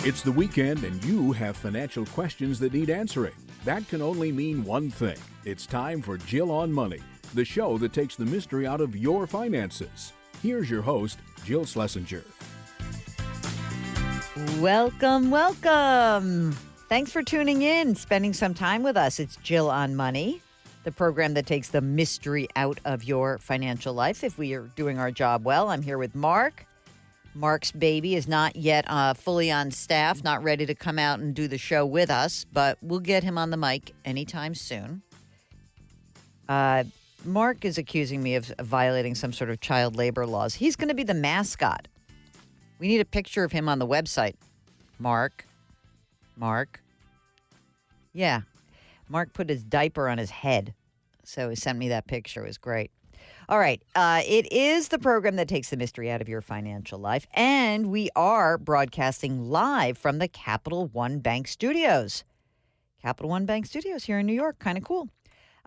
It's the weekend and you have financial questions that need answering. That can only mean one thing. It's time for Jill on Money, the show that takes the mystery out of your finances. Here's your host, Jill Schlesinger. Welcome, welcome. Thanks for tuning in, spending some time with us. It's Jill on Money, the program that takes the mystery out of your financial life. If we are doing our job well, I'm here with Mark. Mark's baby is not yet fully on staff, not ready to come out and do the show with us, but we'll get him on the mic anytime soon. Mark is accusing me of violating some sort of child labor laws. He's going to be the mascot. We need a picture of him on the website. Mark. Yeah. Mark put his diaper on his head, so he sent me that picture. It was great. All right. It is the program that takes the mystery out of your financial life, and we are broadcasting live from the Capital One Bank Studios. Capital One Bank Studios here in New York. Kind of cool.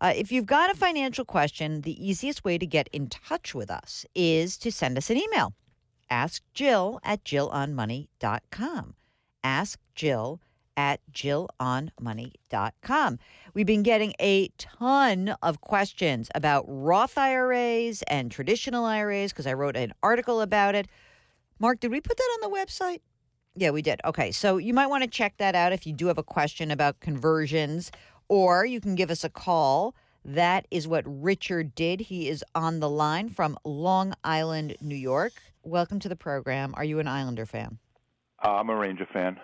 If you've got a financial question, the easiest way to get in touch with us is to send us an email. Ask Jill at jillonmoney.com. Ask Jill at jillonmoney.com. We've been getting a ton of questions about Roth IRAs and traditional IRAs because I wrote an article about it. Mark, did we put that on the website? Yeah, we did. Okay, so you might want to check that out if you do have a question about conversions, or you can give us a call. That is what Richard did. He is on the line from Long Island, New York. Welcome to the program. Are you an Islander fan? I'm a Ranger fan.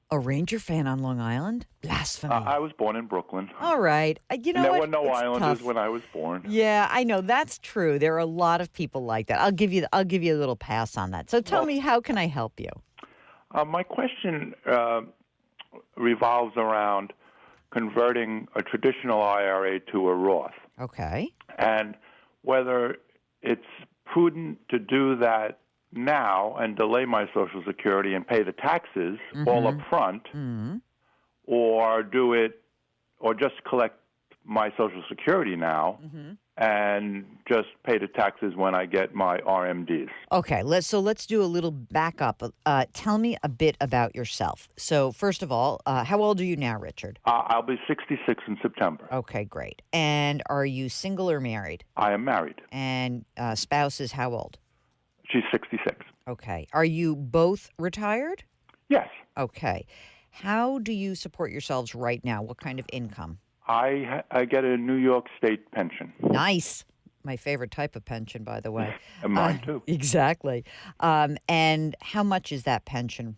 A Ranger fan on Long Island? Blasphemy. I was born in Brooklyn. All right. You know and there what? were no It's Islanders tough. when I was born. Yeah, I know. That's true. There are a lot of people like that. I'll give you a little pass on that. So tell me, how can I help you? My question revolves around converting a traditional IRA to a Roth. Okay. And whether it's prudent to do that now and delay my Social Security and pay the taxes all up front, or do it, or just collect my Social Security now and just pay the taxes when I get my RMDs. Okay, let's do a little backup. Tell me a bit about yourself. So first of all, how old are you now, Richard? I'll be 66 in September. Okay, great. And are you single or married? I am married. And spouse is how old? She's 66. Okay. Are you both retired? Yes. Okay. How do you support yourselves right now? What kind of income? I get a New York State pension. Nice. My favorite type of pension, by the way. And mine, too. Exactly. And how much is that pension?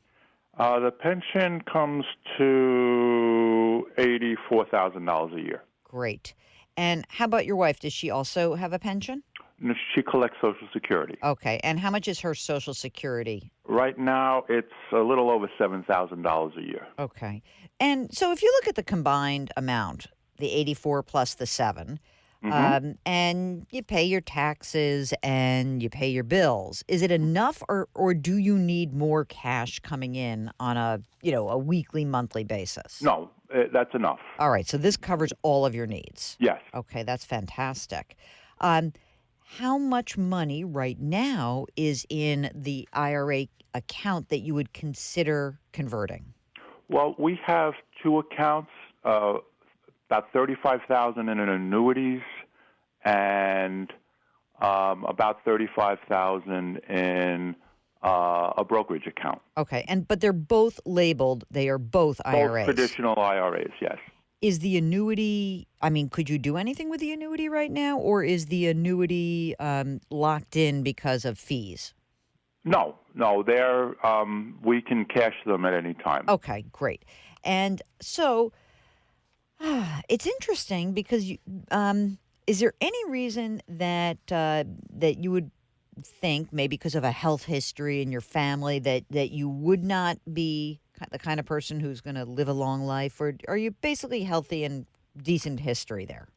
The pension comes to $84,000 a year. Great. And how about your wife? Does she also have a pension? She collects Social Security. Okay. And how much is her Social Security? Right now, it's a little over $7,000 a year. Okay. And so if you look at the combined amount, the 84 plus the 7, and you pay your taxes and you pay your bills, is it enough, or do you need more cash coming in on a weekly, monthly basis? No, that's enough. All right. So this covers all of your needs. Yes. Okay. That's fantastic. How much money right now is in the IRA account that you would consider converting? Well, we have two accounts, about $35,000 in annuities and about $35,000 in a brokerage account. Okay, but they're both labeled. They are both IRAs. Both traditional IRAs, yes. Is the annuity, could you do anything with the annuity right now, or is the annuity locked in because of fees? No, they're, we can cash them at any time. Okay, great. And so it's interesting because is there any reason that you would think, maybe because of a health history in your family, that you would not be the kind of person who's going to live a long life, or are you basically healthy and decent history there?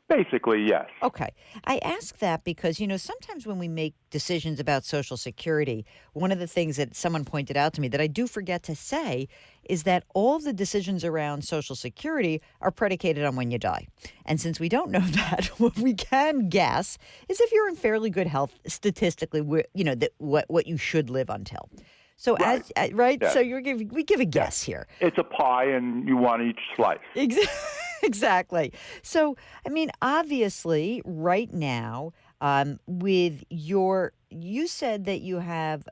Basically, yes. Okay. I ask that because, sometimes when we make decisions about Social Security, one of the things that someone pointed out to me that I do forget to say is that all of the decisions around Social Security are predicated on when you die. And since we don't know that, what we can guess is if you're in fairly good health statistically, what you should live until. So Right. right? Yes. So we give a guess here. It's a pie, and you want each slice. Exactly. So, I mean, obviously, right now, with you said that you have,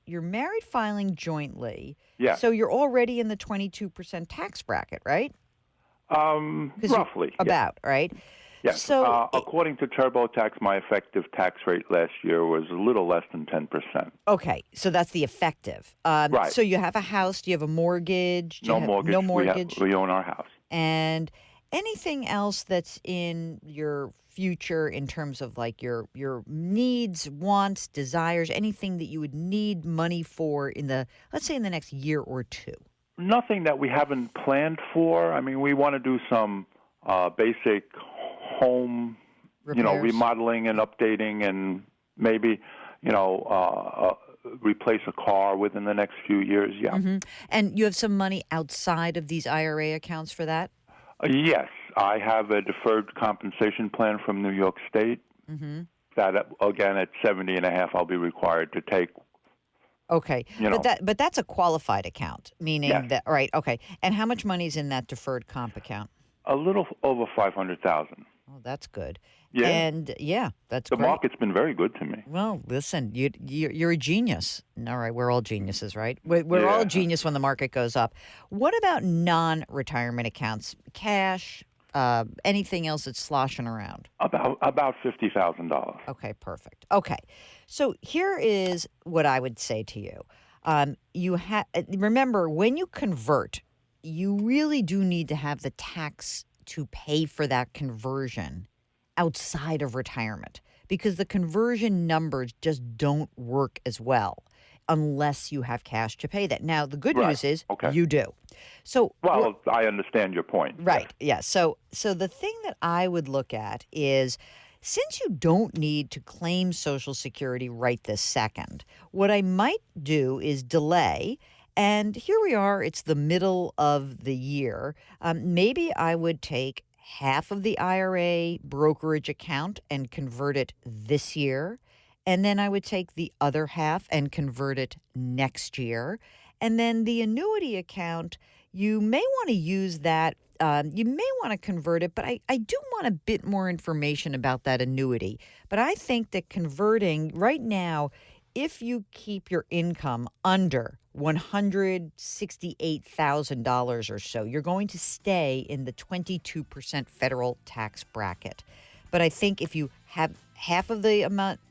you're married filing jointly. Yes. So you're already in the 22% tax bracket, right? 'Cause Roughly. Yes. About, right? Yes. So, According to TurboTax, my effective tax rate last year was a little less than 10%. okay. So that's the effective. Right. So you have a house. Do you have a mortgage? Do you No have- mortgage. No mortgage. We own our house. And anything else that's in your future in terms of like your needs, wants, desires, anything that you would need money for let's say in the next year or two? Nothing that we haven't planned for. I mean, we want to do some basic home, Repairs? remodeling and updating, and maybe, replace a car within the next few years. Yeah. Mm-hmm. And you have some money outside of these IRA accounts for that? Yes, I have a deferred compensation plan from New York State. Mm-hmm. That again, at 70 and a half, I'll be required to take. Okay, but that's a qualified account, meaning Yes. that right? Okay, and how much money is in that deferred comp account? A little over 500,000. Oh, that's good. Yeah. And that's The great. market's been very good to me. Well, listen, you're a genius. All right, we're all geniuses, right? We're all a Yeah. genius when the market goes up. What about non-retirement accounts? Cash, anything else that's sloshing around? About $50,000. Okay, perfect. Okay, so here is what I would say to you. Remember, when you convert, you really do need to have the tax to pay for that conversion outside of retirement, because the conversion numbers just don't work as well unless you have cash to pay that. Now, the good Right. news is Okay. you do. So, Well, I understand your point. right, yeah. So the thing that I would look at is, since you don't need to claim Social Security right this second, what I might do is delay. And here we are, it's the middle of the year. Maybe I would take half of the IRA brokerage account and convert it this year. And then I would take the other half and convert it next year. And then the annuity account, you may want to use that. You may want to convert it, but I do want a bit more information about that annuity. But I think that converting right now, if you keep your income under $168,000 or so, you're going to stay in the 22% federal tax bracket. But I think if you have half of the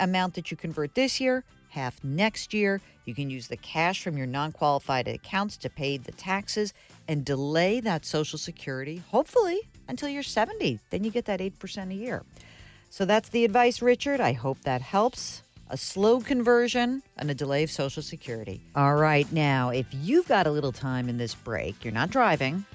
amount that you convert this year, half next year, you can use the cash from your non-qualified accounts to pay the taxes and delay that Social Security, hopefully, until you're 70. Then you get that 8% a year. So that's the advice, Richard. I hope that helps. A slow conversion and a delay of Social Security. All right, now, if you've got a little time in this break, you're not driving,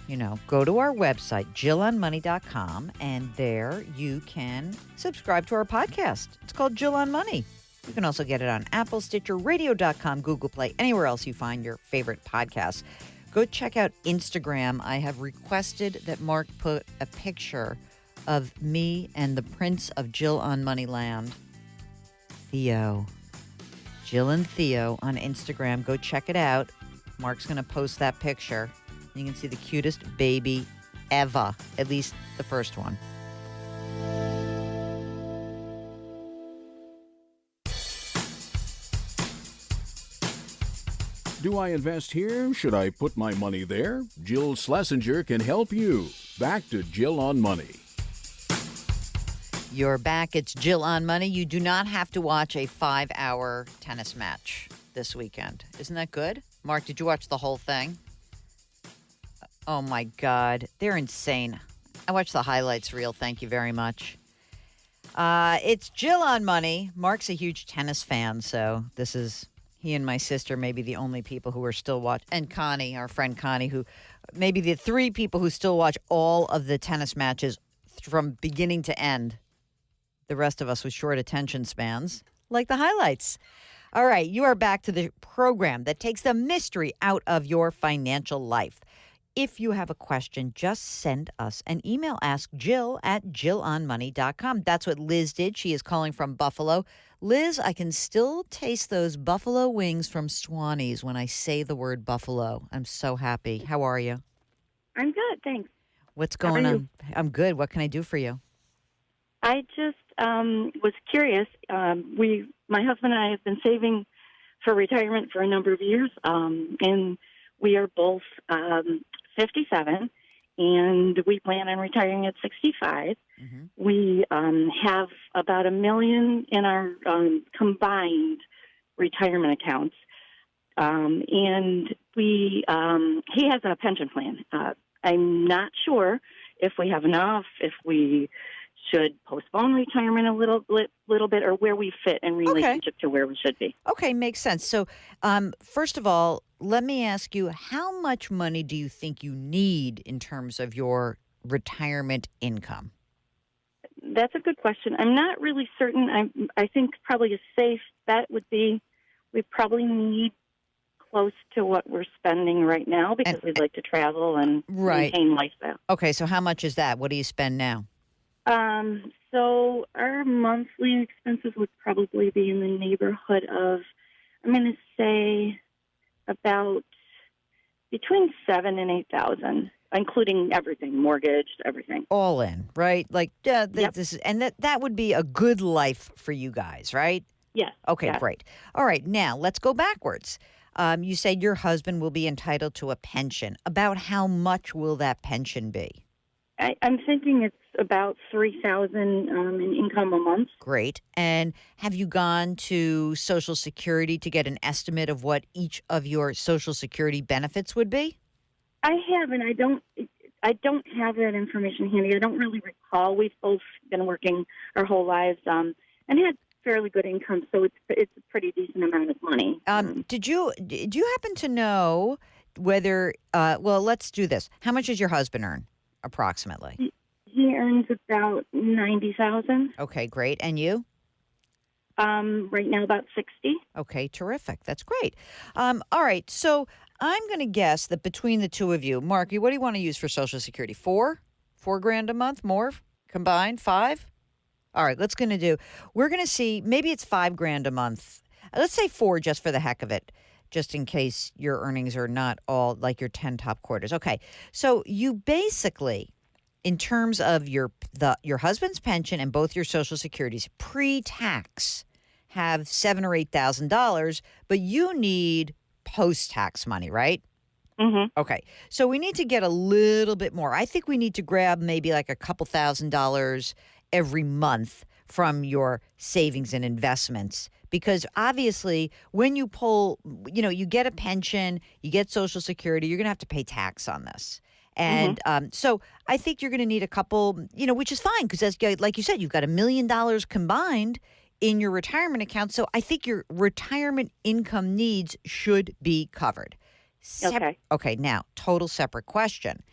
go to our website, JillOnMoney.com, and there you can subscribe to our podcast. It's called Jill on Money. You can also get it on Apple, Stitcher, Radio.com, Google Play, anywhere else you find your favorite podcasts. Go check out Instagram. I have requested that Mark put a picture of me and the Prince of Jill on Moneyland, Theo. Jill and Theo on Instagram. Go check it out. Mark's going to post that picture. You can see the cutest baby ever, at least the first one. Do I invest here? Should I put my money there? Jill Schlesinger can help you. Back to Jill on Money. You're back. It's Jill on Money. You do not have to watch a 5-hour tennis match this weekend. Isn't that good? Mark, did you watch the whole thing? Oh, my God. They're insane. I watched the highlights reel. Thank you very much. It's Jill on Money. Mark's a huge tennis fan, so this is he and my sister, maybe the only people who are still watching, and Connie, our friend Connie, who maybe the 3 people who still watch all of the tennis matches from beginning to end. The rest of us with short attention spans, like the highlights. All right, you are back to the program that takes the mystery out of your financial life. If you have a question, just send us an email. Ask Jill at jillonmoney.com. That's what Liz did. She is calling from Buffalo. Liz, I can still taste those buffalo wings from Swannie's when I say the word buffalo. I'm so happy. How are you? I'm good, thanks. What's going on? I'm good. What can I do for you? I just was curious. My husband and I have been saving for retirement for a number of years, and we are both 57, and we plan on retiring at 65. Mm-hmm. We have about $1 million in our combined retirement accounts, and he has a pension plan. I'm not sure if we have enough, if we should postpone retirement a little bit, or where we fit in relationship to where we should be. Okay, makes sense. So, first of all, let me ask you, how much money do you think you need in terms of your retirement income? That's a good question. I'm not really certain. I think probably a safe bet would be we probably need close to what we're spending right now because we'd like to travel and maintain lifestyle. Okay, so how much is that? What do you spend now? So our monthly expenses would probably be in the neighborhood of, I'm going to say, about between $7,000 and $8,000, including everything, mortgage, everything. All in, right? Like, Yep. this is, and that would be a good life for you guys, right? Yes. Okay, yes. great. All right, now let's go backwards. You said your husband will be entitled to a pension. About how much will that pension be? I'm thinking it's about $3,000 in income a month. Great. And have you gone to Social Security to get an estimate of what each of your Social Security benefits would be? I have, and I don't have that information handy. I don't really recall. We've both been working our whole lives and had fairly good income, so it's a pretty decent amount of money. Do you happen to know whether? Well, let's do this. How much does your husband earn, approximately? He earns about $90,000. Okay, great. And you? Right now, about 60. Okay, terrific. That's great. All right, so I'm going to guess that between the two of you, Mark, what do you want to use for Social Security? $4,000 a month, more combined, 5? All right, we're going to see, maybe it's $5,000 a month. Let's say 4 just for the heck of it, just in case your earnings are not all like your 10 top quarters. Okay, so you basically, in terms of your husband's pension and both your Social Securities, pre-tax, have $7,000 or $8,000, but you need post-tax money, right? Mm-hmm. Okay, so we need to get a little bit more. I think we need to grab maybe like a couple $1,000s every month from your savings and investments, because obviously when you pull, you get a pension, you get Social Security, you're going to have to pay tax on this. And so I think you're going to need a couple, which is fine because, like you said, you've got $1 million combined in your retirement account. So I think your retirement income needs should be covered. Okay, now, total separate question.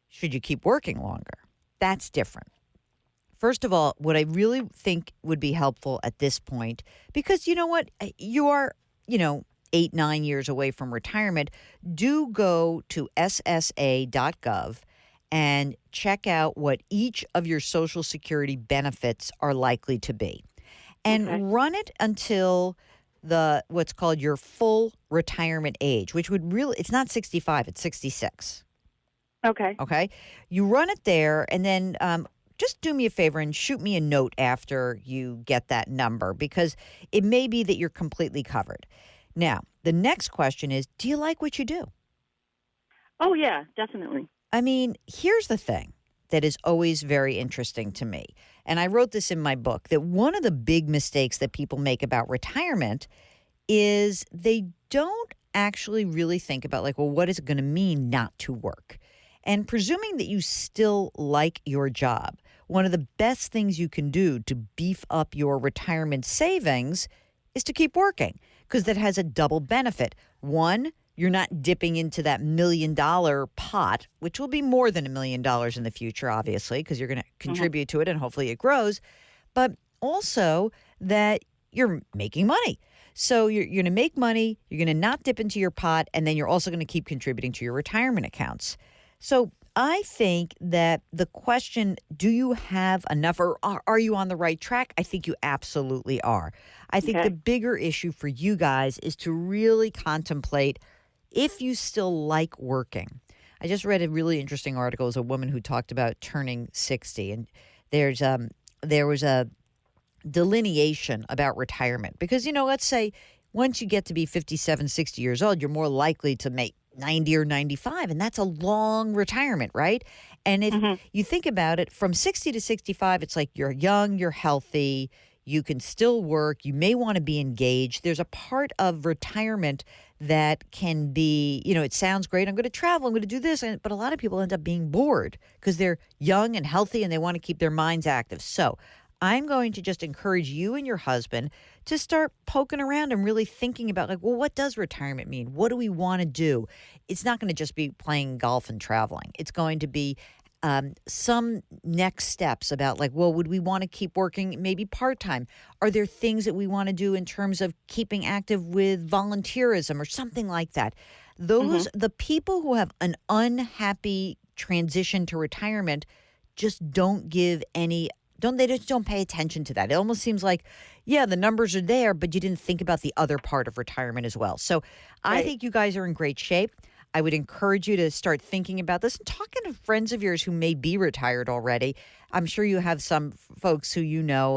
Should you keep working longer? That's different. First of all, what I really think would be helpful at this point, because you know what? You are, 8-9 years away from retirement, do go to ssa.gov and check out what each of your Social Security benefits are likely to be. And run it until what's called your full retirement age, which would really, it's not 65, it's 66. Okay. You run it there, and then just do me a favor and shoot me a note after you get that number, because it may be that you're completely covered. Now, the next question is, do you like what you do? Oh, yeah, definitely. I mean, here's the thing that is always very interesting to me. And I wrote this in my book, that one of the big mistakes that people make about retirement is they don't actually really think about, like, well, what is it going to mean not to work? And presuming that you still like your job, one of the best things you can do to beef up your retirement savings is to keep working, because that has a double benefit. One, you're not dipping into that $1 million pot, which will be more than $1 million in the future, obviously, because you're going to contribute to it and hopefully it grows. But also that you're making money. So you're going to make money, you're going to not dip into your pot, and then you're also going to keep contributing to your retirement accounts. So I think that the question, do you have enough, or are you on the right track? I think you absolutely are. I think the bigger issue for you guys is to really contemplate if you still like working. I just read a really interesting article. It was a woman who talked about turning 60, and there was a delineation about retirement. Because, let's say once you get to be 57, 60 years old, you're more likely to make 90 or 95, and that's a long retirement, right? And if you think about it, from 60 to 65, it's like you're young, you're healthy, you can still work, you may want to be engaged. There's a part of retirement that can be, it sounds great, I'm going to travel, I'm going to do this, but a lot of people end up being bored because they're young and healthy and they want to keep their minds active. So I'm going to just encourage you and your husband to start poking around and really thinking about, what does retirement mean? What do we want to do? It's not going to just be playing golf and traveling. It's going to be some next steps about would we want to keep working maybe part-time? Are there things that we want to do in terms of keeping active with volunteerism or something like that? The people who have an unhappy transition to retirement just don't give any they just don't pay attention to that. It almost seems like, the numbers are there, but you didn't think about the other part of retirement as well. So I think you guys are in great shape. I would encourage you to start thinking about this and talking to friends of yours who may be retired already. I'm sure you have some folks who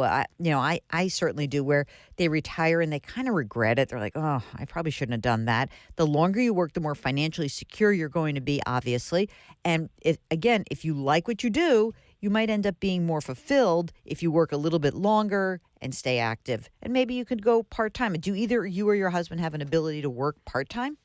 I certainly do, where they retire and they kind of regret it. They're like, oh, I probably shouldn't have done that. The longer you work, the more financially secure you're going to be, obviously. And if you like what you do, you might end up being more fulfilled if you work a little bit longer and stay active. And maybe you could go part-time. Do either you or your husband have an ability to work part-time?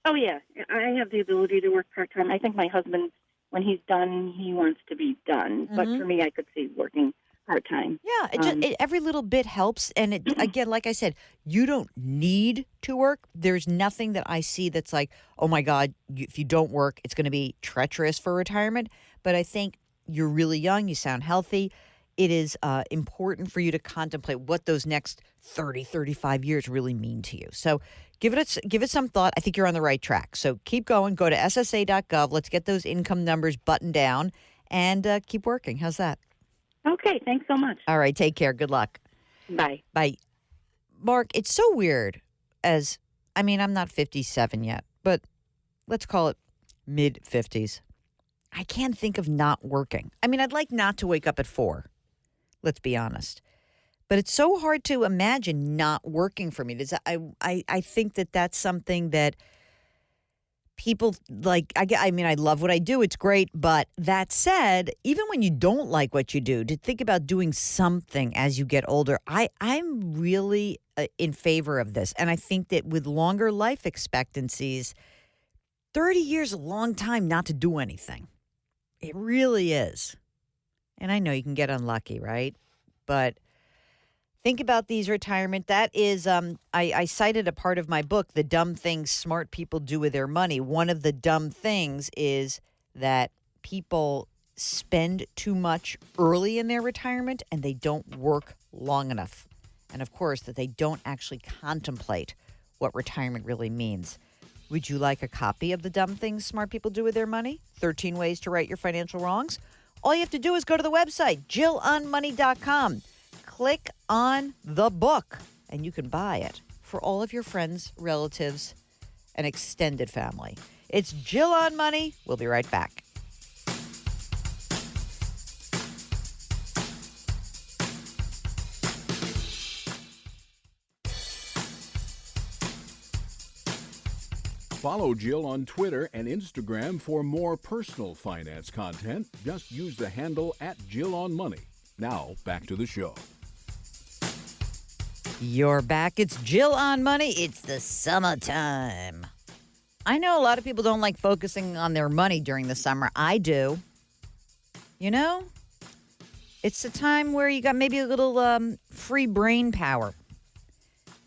Oh, yeah. I have the ability to work part-time. I think my husband, when he's done, he wants to be done. But for me, I could see working part-time. Yeah, every little bit helps. And again, like I said, you don't need to work. There's nothing that I see that's like, oh, my God, if you don't work, it's going to be treacherous for retirement. But I think you're really young. You sound healthy. It is important for you to contemplate what those next 30, 35 years really mean to you. So give it some thought. I think you're on the right track. So keep going. Go to ssa.gov. Let's get those income numbers buttoned down and keep working. How's that? Okay. Thanks so much. All right. Take care. Good luck. Bye. Bye. Mark, it's so weird I'm not 57 yet, but let's call it mid-50s. I can't think of not working. I'd like not to wake up at 4. Let's be honest. But it's so hard to imagine not working for me. I think that's something that people like. I love what I do. It's great. But that said, even when you don't like what you do, to think about doing something as you get older, I'm really in favor of this. And I think that with longer life expectancies, 30 years is a long time not to do anything. It really is. And I know you can get unlucky, right? But think about these retirement. That is, I cited a part of my book, The Dumb Things Smart People Do With Their Money. One of the dumb things is that people spend too much early in their retirement and they don't work long enough. And of course, that they don't actually contemplate what retirement really means. Would you like a copy of The Dumb Things Smart People Do With Their Money? 13 Ways to Right Your Financial Wrongs? All you have to do is go to the website, JillOnMoney.com. Click on the book, and you can buy it for all of your friends, relatives, and extended family. It's Jill on Money. We'll be right back. Follow Jill on Twitter and Instagram for more personal finance content. Just use the handle @JillOnMoney. Now, back to the show. You're back. It's Jill on Money. It's the summertime. I know a lot of people don't like focusing on their money during the summer. I do. It's a time where you got maybe a little free brain power.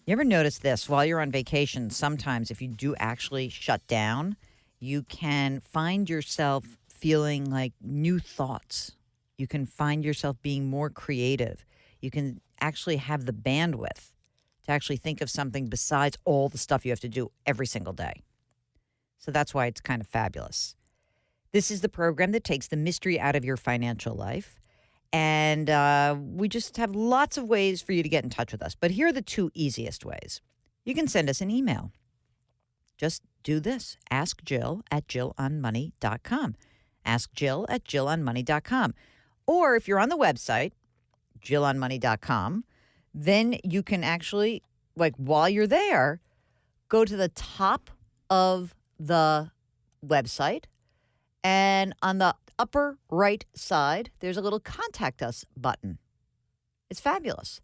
You ever notice this? While you're on vacation, sometimes if you do actually shut down, you can find yourself feeling like new thoughts. You can find yourself being more creative. You can actually have the bandwidth to to actually think of something besides all the stuff you have to do every single day. So that's why it's kind of fabulous. This is the program that takes the mystery out of your financial life. And we just have lots of ways for you to get in touch with us. But here are the 2 easiest ways. You can send us an email. Just do this. Ask Jill at JillOnMoney.com. Ask Jill at JillOnMoney.com. Or if you're on the website, JillOnMoney.com, then you can actually, like while you're there, go to the top of the website. And on the upper right side, there's a little contact us button. It's fabulous.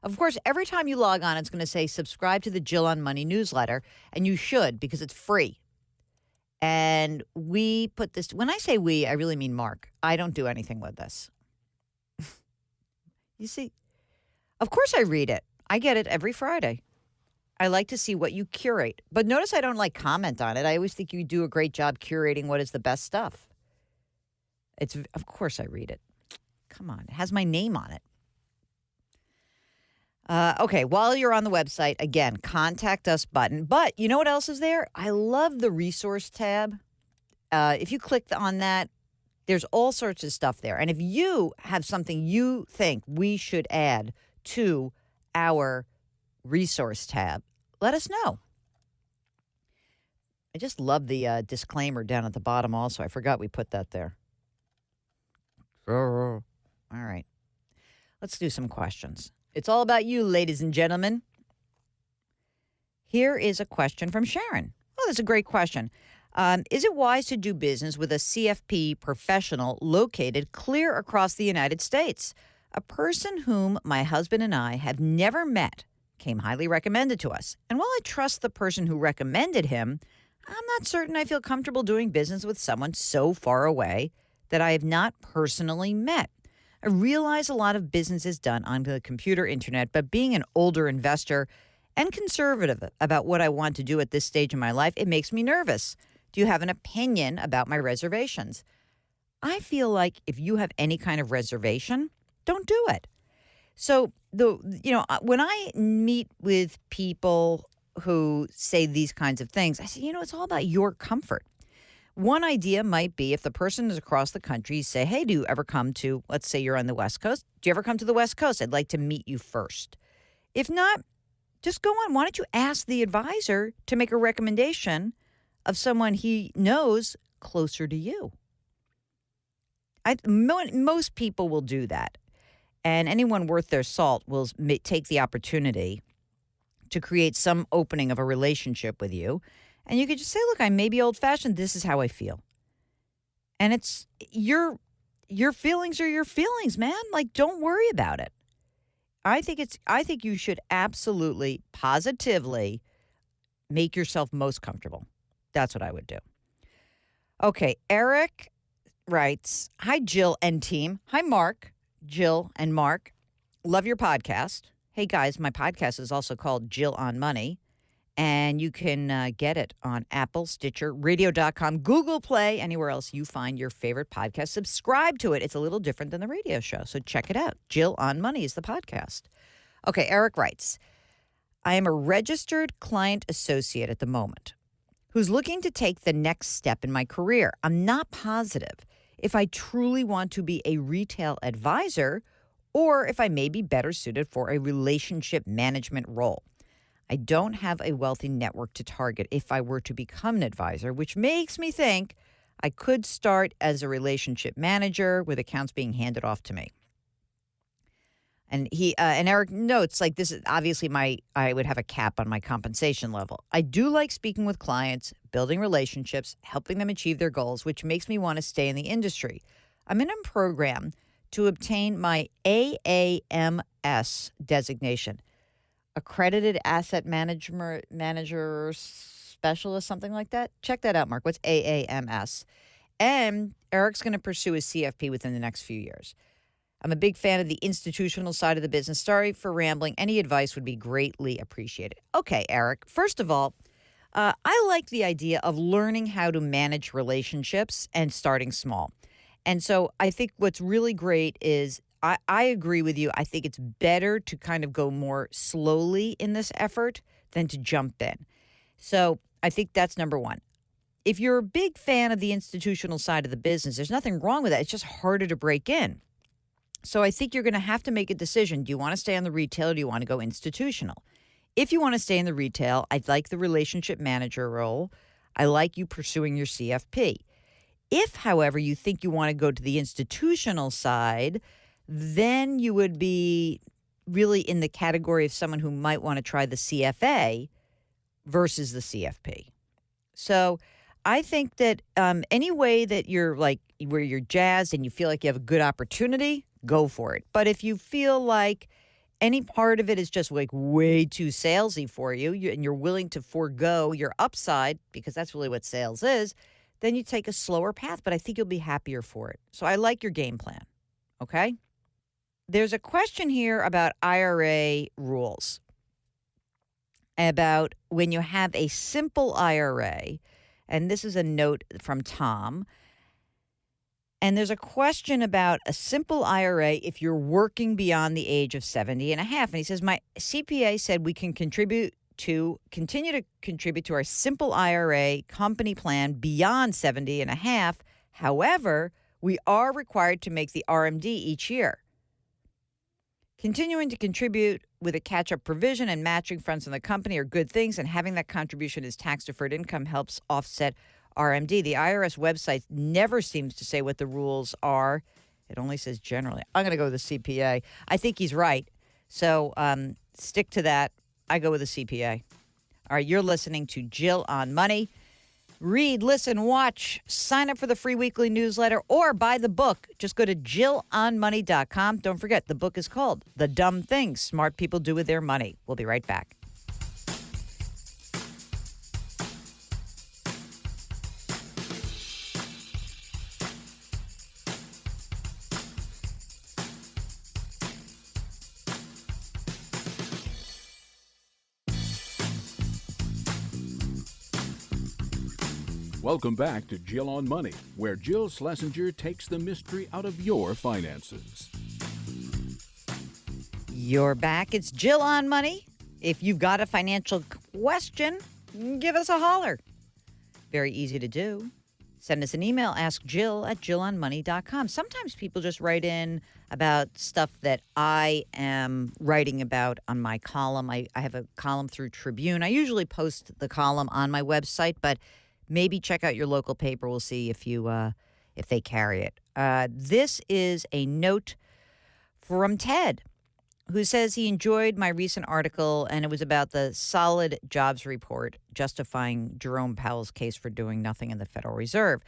Of course, every time you log on, it's going to say subscribe to the Jill on Money newsletter. And you should, because it's free. And we put this, when I say we, I really mean Mark. I don't do anything with this. You see, of course I read it. I get it every Friday. I like to see what you curate. But notice I don't comment on it. I always think you do a great job curating what is the best stuff. Of course I read it. Come on. It has my name on it. Okay, while you're on the website, again, contact us button. But you know what else is there? I love the resource tab. If you click on that, there's all sorts of stuff there. And if you have something you think we should add to our resource tab, let us know. I just love the disclaimer down at the bottom also. I forgot we put that there. All right. Let's do some questions. It's all about you, ladies and gentlemen. Here is a question from Sharon. Oh, that's a great question. Is it wise to do business with a CFP professional located clear across the United States? A person whom my husband and I have never met came highly recommended to us. And while I trust the person who recommended him, I'm not certain I feel comfortable doing business with someone so far away that I have not personally met. I realize a lot of business is done on the computer internet, but being an older investor and conservative about what I want to do at this stage in my life, it makes me nervous. Do you have an opinion about my reservations? I feel like if you have any kind of reservation, don't do it. So, when I meet with people who say these kinds of things, I say, it's all about your comfort. One idea might be if the person is across the country, you say, hey, do you ever come to, let's say you're on the West Coast. Do you ever come to the West Coast? I'd like to meet you first. If not, just go on. Why don't you ask the advisor to make a recommendation of someone he knows closer to you? Most people will do that. And anyone worth their salt will take the opportunity to create some opening of a relationship with you. And you could just say, look, I may be old-fashioned. This is how I feel. And it's your feelings are your feelings, man. Don't worry about it. I think you should absolutely, positively make yourself most comfortable. That's what I would do. Okay, Eric writes, hi, Jill and team. Hi, Mark, Jill and Mark. Love your podcast. Hey, guys, my podcast is also called Jill on Money. And you can get it on Apple, Stitcher, radio.com, Google Play, anywhere else you find your favorite podcast. Subscribe to it. It's a little different than the radio show, so check it out. Jill on Money is the podcast. Okay, Eric writes, I am a registered client associate at the moment who's looking to take the next step in my career. I'm not positive if I truly want to be a retail advisor or if I may be better suited for a relationship management role. I don't have a wealthy network to target if I were to become an advisor, which makes me think I could start as a relationship manager with accounts being handed off to me. And Eric notes, this is obviously I would have a cap on my compensation level. I do like speaking with clients, building relationships, helping them achieve their goals, which makes me want to stay in the industry. I'm in a program to obtain my AAMS designation. Accredited Asset Manager Specialist, something like that. Check that out, Mark. What's AAMS? And Eric's going to pursue his CFP within the next few years. I'm a big fan of the institutional side of the business. Sorry for rambling. Any advice would be greatly appreciated. Okay, Eric. First of all, I like the idea of learning how to manage relationships and starting small. And so I think what's really great is I agree with you. I think it's better to kind of go more slowly in this effort than to jump in. So I think that's number one. If you're a big fan of the institutional side of the business, there's nothing wrong with that. It's just harder to break in. So I think you're going to have to make a decision. Do you want to stay on the retail or do you want to go institutional? If you want to stay in the retail, I'd like the relationship manager role. I like you pursuing your CFP. If, however, you think you want to go to the institutional side, then you would be really in the category of someone who might want to try the CFA versus the CFP. So I think that any way that you're like where you're jazzed and you feel like you have a good opportunity, go for it. But if you feel like any part of it is just like way too salesy for you and you're willing to forego your upside, because that's really what sales is, then you take a slower path. But I think you'll be happier for it. So I like your game plan. Okay? There's a question here about IRA rules, about when you have a simple IRA, and this is a note from Tom, and there's a question about a simple IRA if you're working beyond the age of 70 and a half. And he says, my CPA said we can continue to contribute to our simple IRA company plan beyond 70 and a half. However, we are required to make the RMD each year. Continuing to contribute with a catch-up provision and matching funds in the company are good things, and having that contribution as tax-deferred income helps offset RMD. The IRS website never seems to say what the rules are. It only says generally. I'm going to go with the CPA. I think he's right. So stick to that. I go with the CPA. All right, you're listening to Jill on Money. Read, listen, watch, sign up for the free weekly newsletter, or buy the book. Just go to JillOnMoney.com. Don't forget, the book is called The Dumb Things Smart People Do With Their Money. We'll be right back. Welcome back to Jill on Money, where Jill Schlesinger takes the mystery out of your finances. You're back. It's Jill on Money. If you've got a financial question, give us a holler. Very easy to do. Send us an email, askjill@jillonmoney.com. Sometimes people just write in about stuff that I am writing about on my column. I have a column through Tribune. I usually post the column on my website, but maybe check out your local paper. We'll see if they carry it. This is a note from Ted, who says he enjoyed my recent article, and it was about the solid jobs report justifying Jerome Powell's case for doing nothing in the Federal Reserve.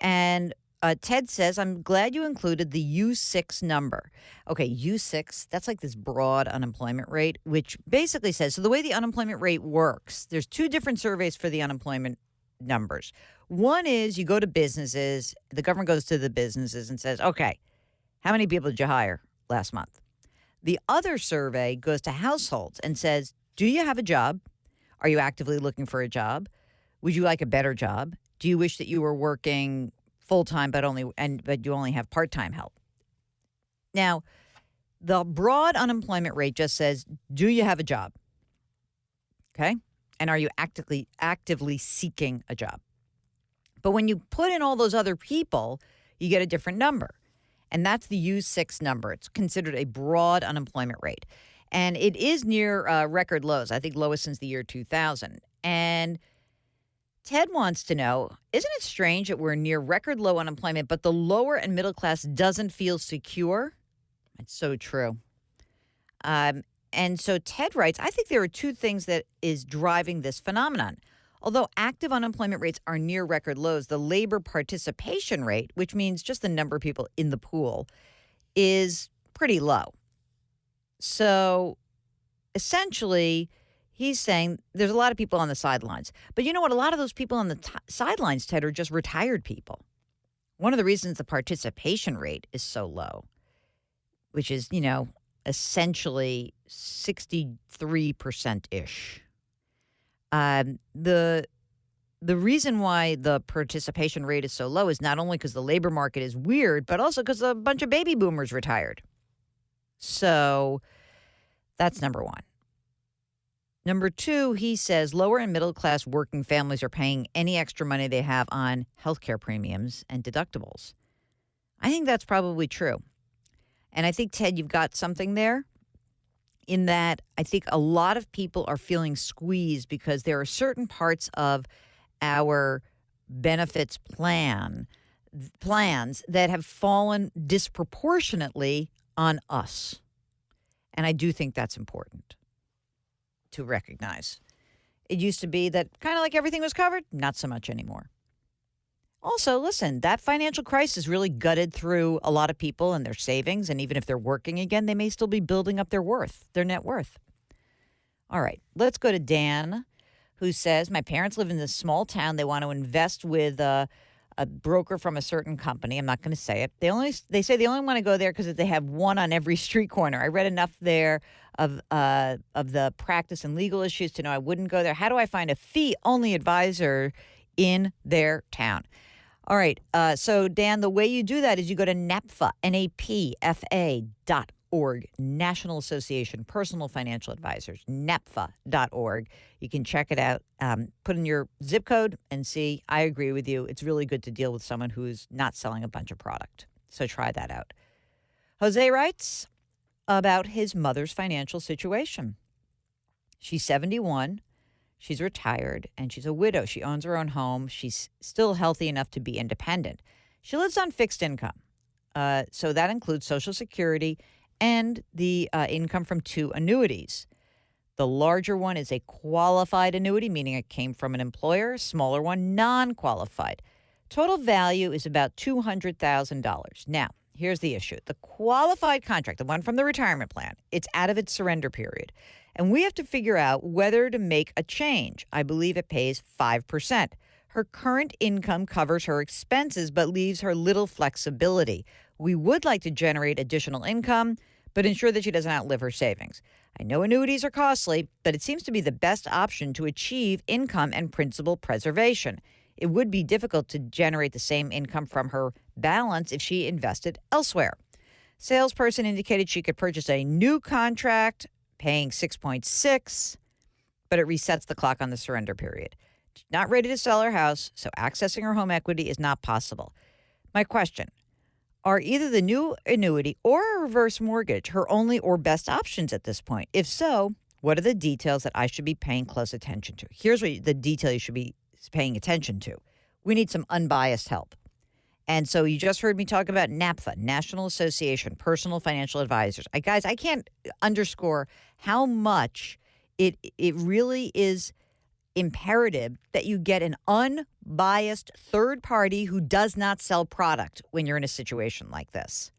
And Ted says, I'm glad you included the U6 number. Okay, U6, that's like this broad unemployment rate, which basically says, so the way the unemployment rate works, there's two different surveys for the unemployment numbers. One is you go to businesses, the government goes to the businesses and says, okay, how many people did you hire last month? The other survey goes to households and says, do you have a job? Are you actively looking for a job? Would you like a better job? Do you wish that you were working full-time but you only have part-time help? Now, the broad unemployment rate just says, do you have a job? Okay? And are you actively seeking a job? But when you put in all those other people, you get a different number. And that's the U6 number. It's considered a broad unemployment rate. And it is near record lows, I think lowest since the year 2000. And Ted wants to know, isn't it strange that we're near record low unemployment, but the lower and middle class doesn't feel secure? It's so true. And so Ted writes, I think there are two things that is driving this phenomenon. Although active unemployment rates are near record lows, the labor participation rate, which means just the number of people in the pool, is pretty low. So essentially, he's saying there's a lot of people on the sidelines. But you know what? A lot of those people on the sidelines, Ted, are just retired people. One of the reasons the participation rate is so low, which is, essentially 63%-ish. The reason why the participation rate is so low is not only because the labor market is weird, but also because a bunch of baby boomers retired. So that's number one. Number two, he says lower and middle class working families are paying any extra money they have on healthcare premiums and deductibles. I think that's probably true. And I think, Ted, you've got something there in that I think a lot of people are feeling squeezed because there are certain parts of our benefits plans that have fallen disproportionately on us. And I do think that's important to recognize. It used to be that kind of like everything was covered, not so much anymore. Also, listen, that financial crisis really gutted through a lot of people and their savings, and even if they're working again, they may still be building up their net worth. All right, let's go to Dan, who says, my parents live in this small town. They want to invest with a broker from a certain company. I'm not going to say it. They say they only want to go there because they have one on every street corner. I read enough there of the practice and legal issues to know I wouldn't go there. How do I find a fee-only advisor in their town? All right. So, Dan, the way you do that is you go to NAPFA, NAPFA.org, National Association Personal Financial Advisors, NAPFA.org. You can check it out, put in your zip code and see. I agree with you. It's really good to deal with someone who's not selling a bunch of product. So try that out. Jose writes about his mother's financial situation. She's 71. She's retired, and she's a widow. She owns her own home. She's still healthy enough to be independent. She lives on fixed income. So that includes Social Security and the income from 2 annuities. The larger one is a qualified annuity, meaning it came from an employer. Smaller one, non-qualified. Total value is about $200,000. Now, here's the issue. The qualified contract, the one from the retirement plan, it's out of its surrender period. And we have to figure out whether to make a change. I believe it pays 5%. Her current income covers her expenses but leaves her little flexibility. We would like to generate additional income, but ensure that she doesn't outlive her savings. I know annuities are costly, but it seems to be the best option to achieve income and principal preservation. It would be difficult to generate the same income from her balance if she invested elsewhere. Salesperson indicated she could purchase a new contract paying 6.6, but it resets the clock on the surrender period. She's not ready to sell her house, so accessing her home equity is not possible. My question, are either the new annuity or a reverse mortgage her only or best options at this point? If so, what are the details that I should be paying close attention to? Here's what the detail you should be paying attention to. We need some unbiased help. And so you just heard me talk about NAPFA, National Association Personal Financial Advisors. Guys, I can't underscore how much it really is imperative that you get an unbiased third party who does not sell product when you're in a situation like this.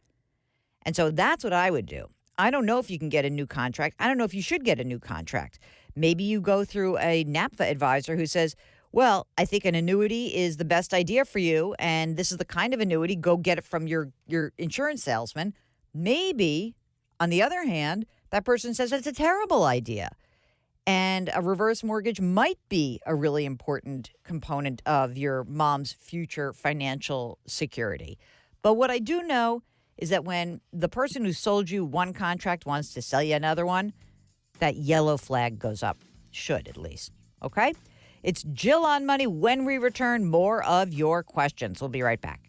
And so that's what I would do. I don't know if you can get a new contract. I don't know if you should get a new contract. Maybe you go through a NAPFA advisor who says, well, I think an annuity is the best idea for you, and this is the kind of annuity, go get it from your insurance salesman. Maybe, on the other hand, that person says it's a terrible idea. And a reverse mortgage might be a really important component of your mom's future financial security. But what I do know is that when the person who sold you one contract wants to sell you another one, that yellow flag goes up. Should, at least. Okay? It's Jill on Money. When we return, more of your questions. We'll be right back.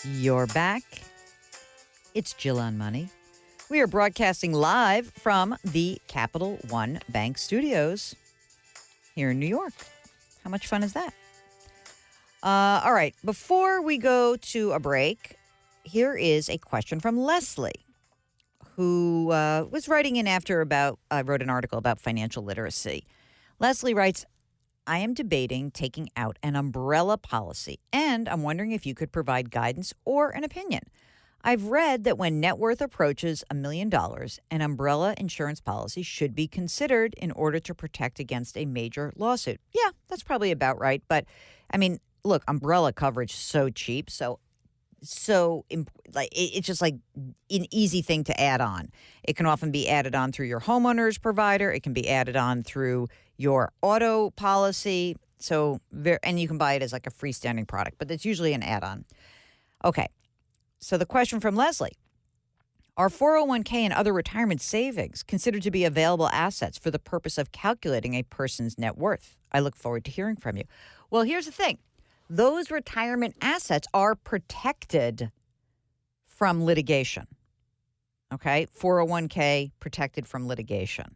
You're back. It's Jill on Money. We are broadcasting live from the Capital One Bank Studios here in New York. How much fun is that? All right. Before we go to a break, here is a question from Leslie, who was writing in after I wrote an article about financial literacy. Leslie writes, I am debating taking out an umbrella policy, and I'm wondering if you could provide guidance or an opinion. I've read that when net worth approaches $1 million, an umbrella insurance policy should be considered in order to protect against a major lawsuit. Yeah, that's probably about right. But, I mean, look, umbrella coverage is so cheap, it's just like an easy thing to add on. It can often be added on through your homeowner's provider. It can be added on through your auto policy. And you can buy it as like a freestanding product, but it's usually an add-on. Okay. So the question from Leslie, are 401k and other retirement savings considered to be available assets for the purpose of calculating a person's net worth? I look forward to hearing from you. Well, here's the thing. Those retirement assets are protected from litigation. Okay? 401k protected from litigation.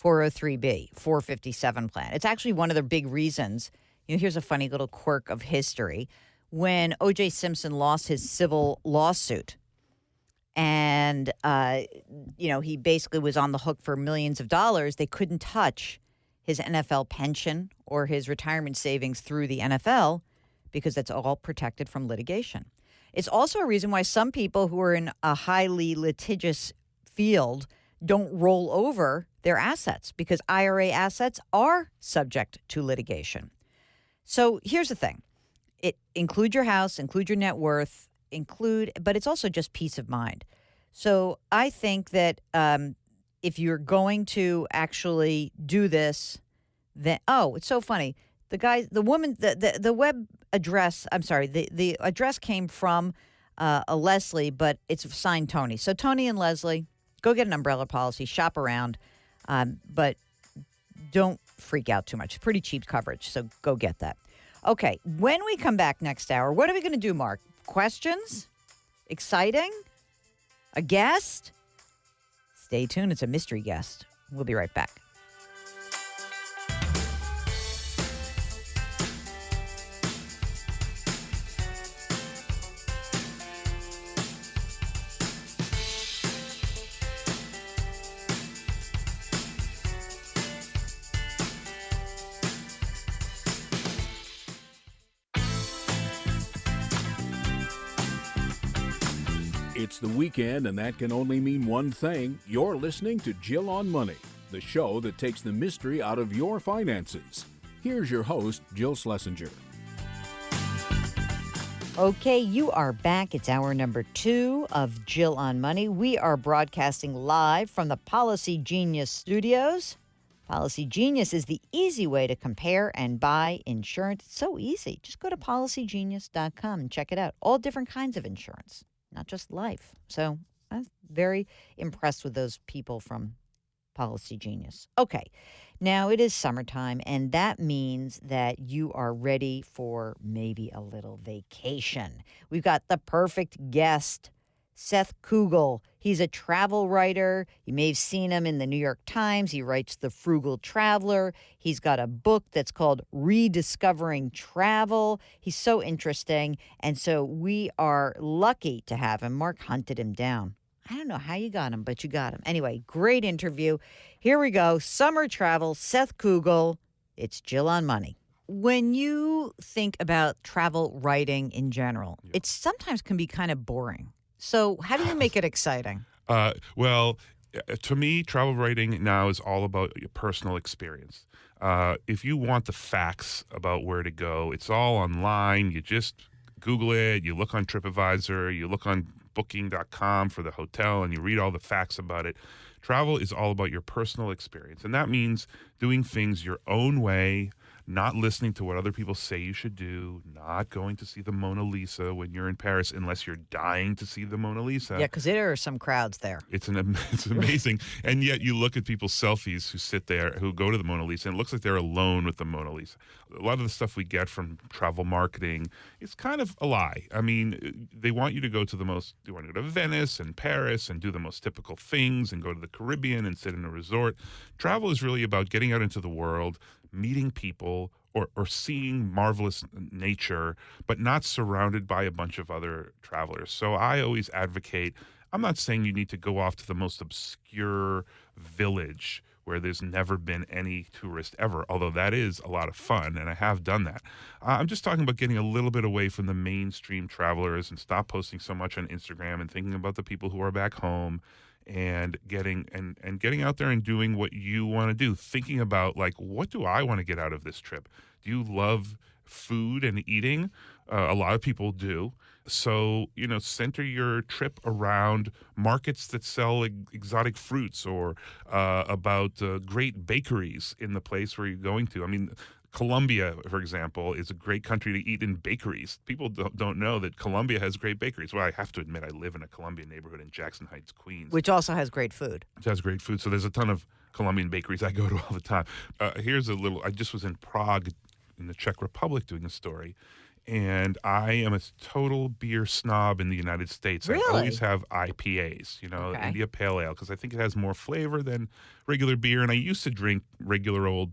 403b, 457 plan. It's actually one of the big reasons. Here's a funny little quirk of history. When O.J. Simpson lost his civil lawsuit and, he basically was on the hook for millions of dollars, they couldn't touch his NFL pension or his retirement savings through the NFL because that's all protected from litigation. It's also a reason why some people who are in a highly litigious field don't roll over their assets because IRA assets are subject to litigation. So here's the thing. Include your house, include your net worth, but it's also just peace of mind. So I think that if you're going to actually do this, then, it's so funny. The web address, the address came from a Leslie, but it's signed Tony. So Tony and Leslie, go get an umbrella policy, shop around, but don't freak out too much. Pretty cheap coverage, so go get that. Okay, when we come back next hour, what are we going to do, Mark? Questions? Exciting? A guest? Stay tuned. It's a mystery guest. We'll be right back. It's the weekend, and that can only mean one thing. You're listening to Jill on Money, the show that takes the mystery out of your finances. Here's your host, Jill Schlesinger. Okay, you are back. It's hour number 2 of Jill on Money. We are broadcasting live from the Policy Genius studios. Policy Genius is the easy way to compare and buy insurance. It's so easy. Just go to policygenius.com and check it out. All different kinds of insurance. Not just life. So I'm very impressed with those people from Policy Genius. Okay, now it is summertime, and that means that you are ready for maybe a little vacation. We've got the perfect guest, Seth Kugel. He's a travel writer. You may have seen him in the New York Times. He writes the Frugal Traveler. He's got a book that's called Rediscovering Travel. He's so interesting. And so we are lucky to have him. Mark hunted him down. I don't know how you got him, but you got him. Anyway, great interview. Here we go. Summer travel, Seth Kugel. It's Jill on Money. When you think about travel writing in general, it sometimes can be kind of boring. So how do you make it exciting? To me, travel writing now is all about your personal experience. If you want the facts about where to go, it's all online. You just Google it. You look on TripAdvisor. You look on Booking.com for the hotel, and you read all the facts about it. Travel is all about your personal experience, and that means doing things your own way, not listening to what other people say you should do, not going to see the Mona Lisa when you're in Paris unless you're dying to see the Mona Lisa. Yeah, because there are some crowds there. It's amazing. And yet you look at people's selfies who sit there, who go to the Mona Lisa, and it looks like they're alone with the Mona Lisa. A lot of the stuff we get from travel marketing is kind of a lie. I mean, they want you to go to they want to go to Venice and Paris and do the most typical things and go to the Caribbean and sit in a resort. Travel is really about getting out into the world, meeting people, or seeing marvelous nature, but not surrounded by a bunch of other travelers. So I always advocate, I'm not saying you need to go off to the most obscure village where there's never been any tourist ever, although that is a lot of fun, and I have done that. I'm just talking about getting a little bit away from the mainstream travelers and stop posting so much on Instagram and thinking about the people who are back home and getting out there and doing what you want to do, thinking about, like, what do I want to get out of this trip? Do you love food and eating? A lot of people do. So, center your trip around markets that sell exotic fruits, or about great bakeries in the place where you're going to. I mean, Colombia, for example, is a great country to eat in bakeries. People don't know that Colombia has great bakeries. Well, I have to admit, I live in a Colombian neighborhood in Jackson Heights, Queens. Which also has great food. It has great food. So there's a ton of Colombian bakeries I go to all the time. Here's a little, I just was in Prague in the Czech Republic doing a story. And I am a total beer snob in the United States. Really? I always have IPAs, Okay. India Pale Ale, because I think it has more flavor than regular beer. And I used to drink regular old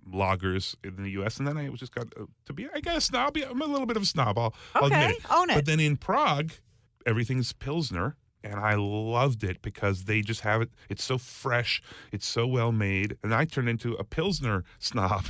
lagers in the U.S., and then I just got to be, I guess, snob. I'm a little bit of a snob, I'll admit it. Own it. But then in Prague, everything's Pilsner, and I loved it because they just have it. It's so fresh. It's so well made. And I turned into a Pilsner snob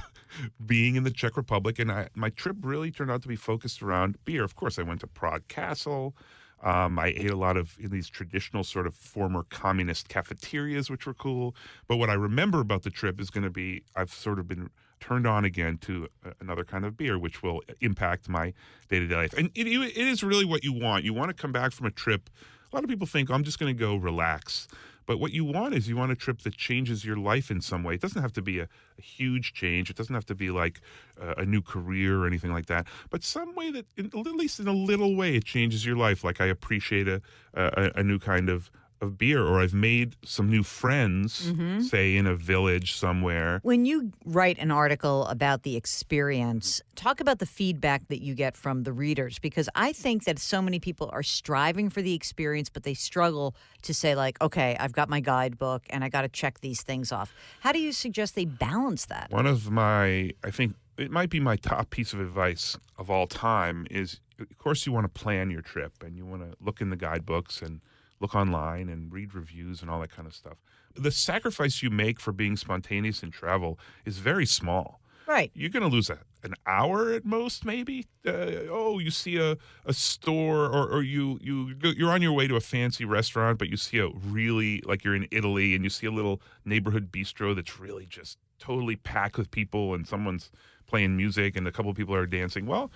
being in the Czech Republic, and my trip really turned out to be focused around beer. Of course, I went to Prague Castle. I ate a lot in these traditional sort of former communist cafeterias, which were cool. But what I remember about the trip is going to be, I've sort of been turned on again to another kind of beer, which will impact my day-to-day life. And it is really what you want. You want to come back from a trip. A lot of people think, I'm just going to go relax. But what you want is a trip that changes your life in some way. It doesn't have to be a huge change. It doesn't have to be like a new career or anything like that. But some way that, at least in a little way, it changes your life. Like, I appreciate a new kind of beer, or I've made some new friends, say, in a village somewhere. When you write an article about the experience, talk about the feedback that you get from the readers, because I think that so many people are striving for the experience, but they struggle to say, like, okay, I've got my guidebook and I got to check these things off. How do you suggest they balance that? One of I think it might be my top piece of advice of all time is, of course, you want to plan your trip and you want to look in the guidebooks and look online and read reviews and all that kind of stuff. The sacrifice you make for being spontaneous in travel is very small. Right. You're going to lose an hour at most, maybe. You see a store, or you're on your way to a fancy restaurant, but you see a really, like, you're in Italy and you see a little neighborhood bistro that's really just totally packed with people, and someone's playing music and a couple of people are dancing. Well,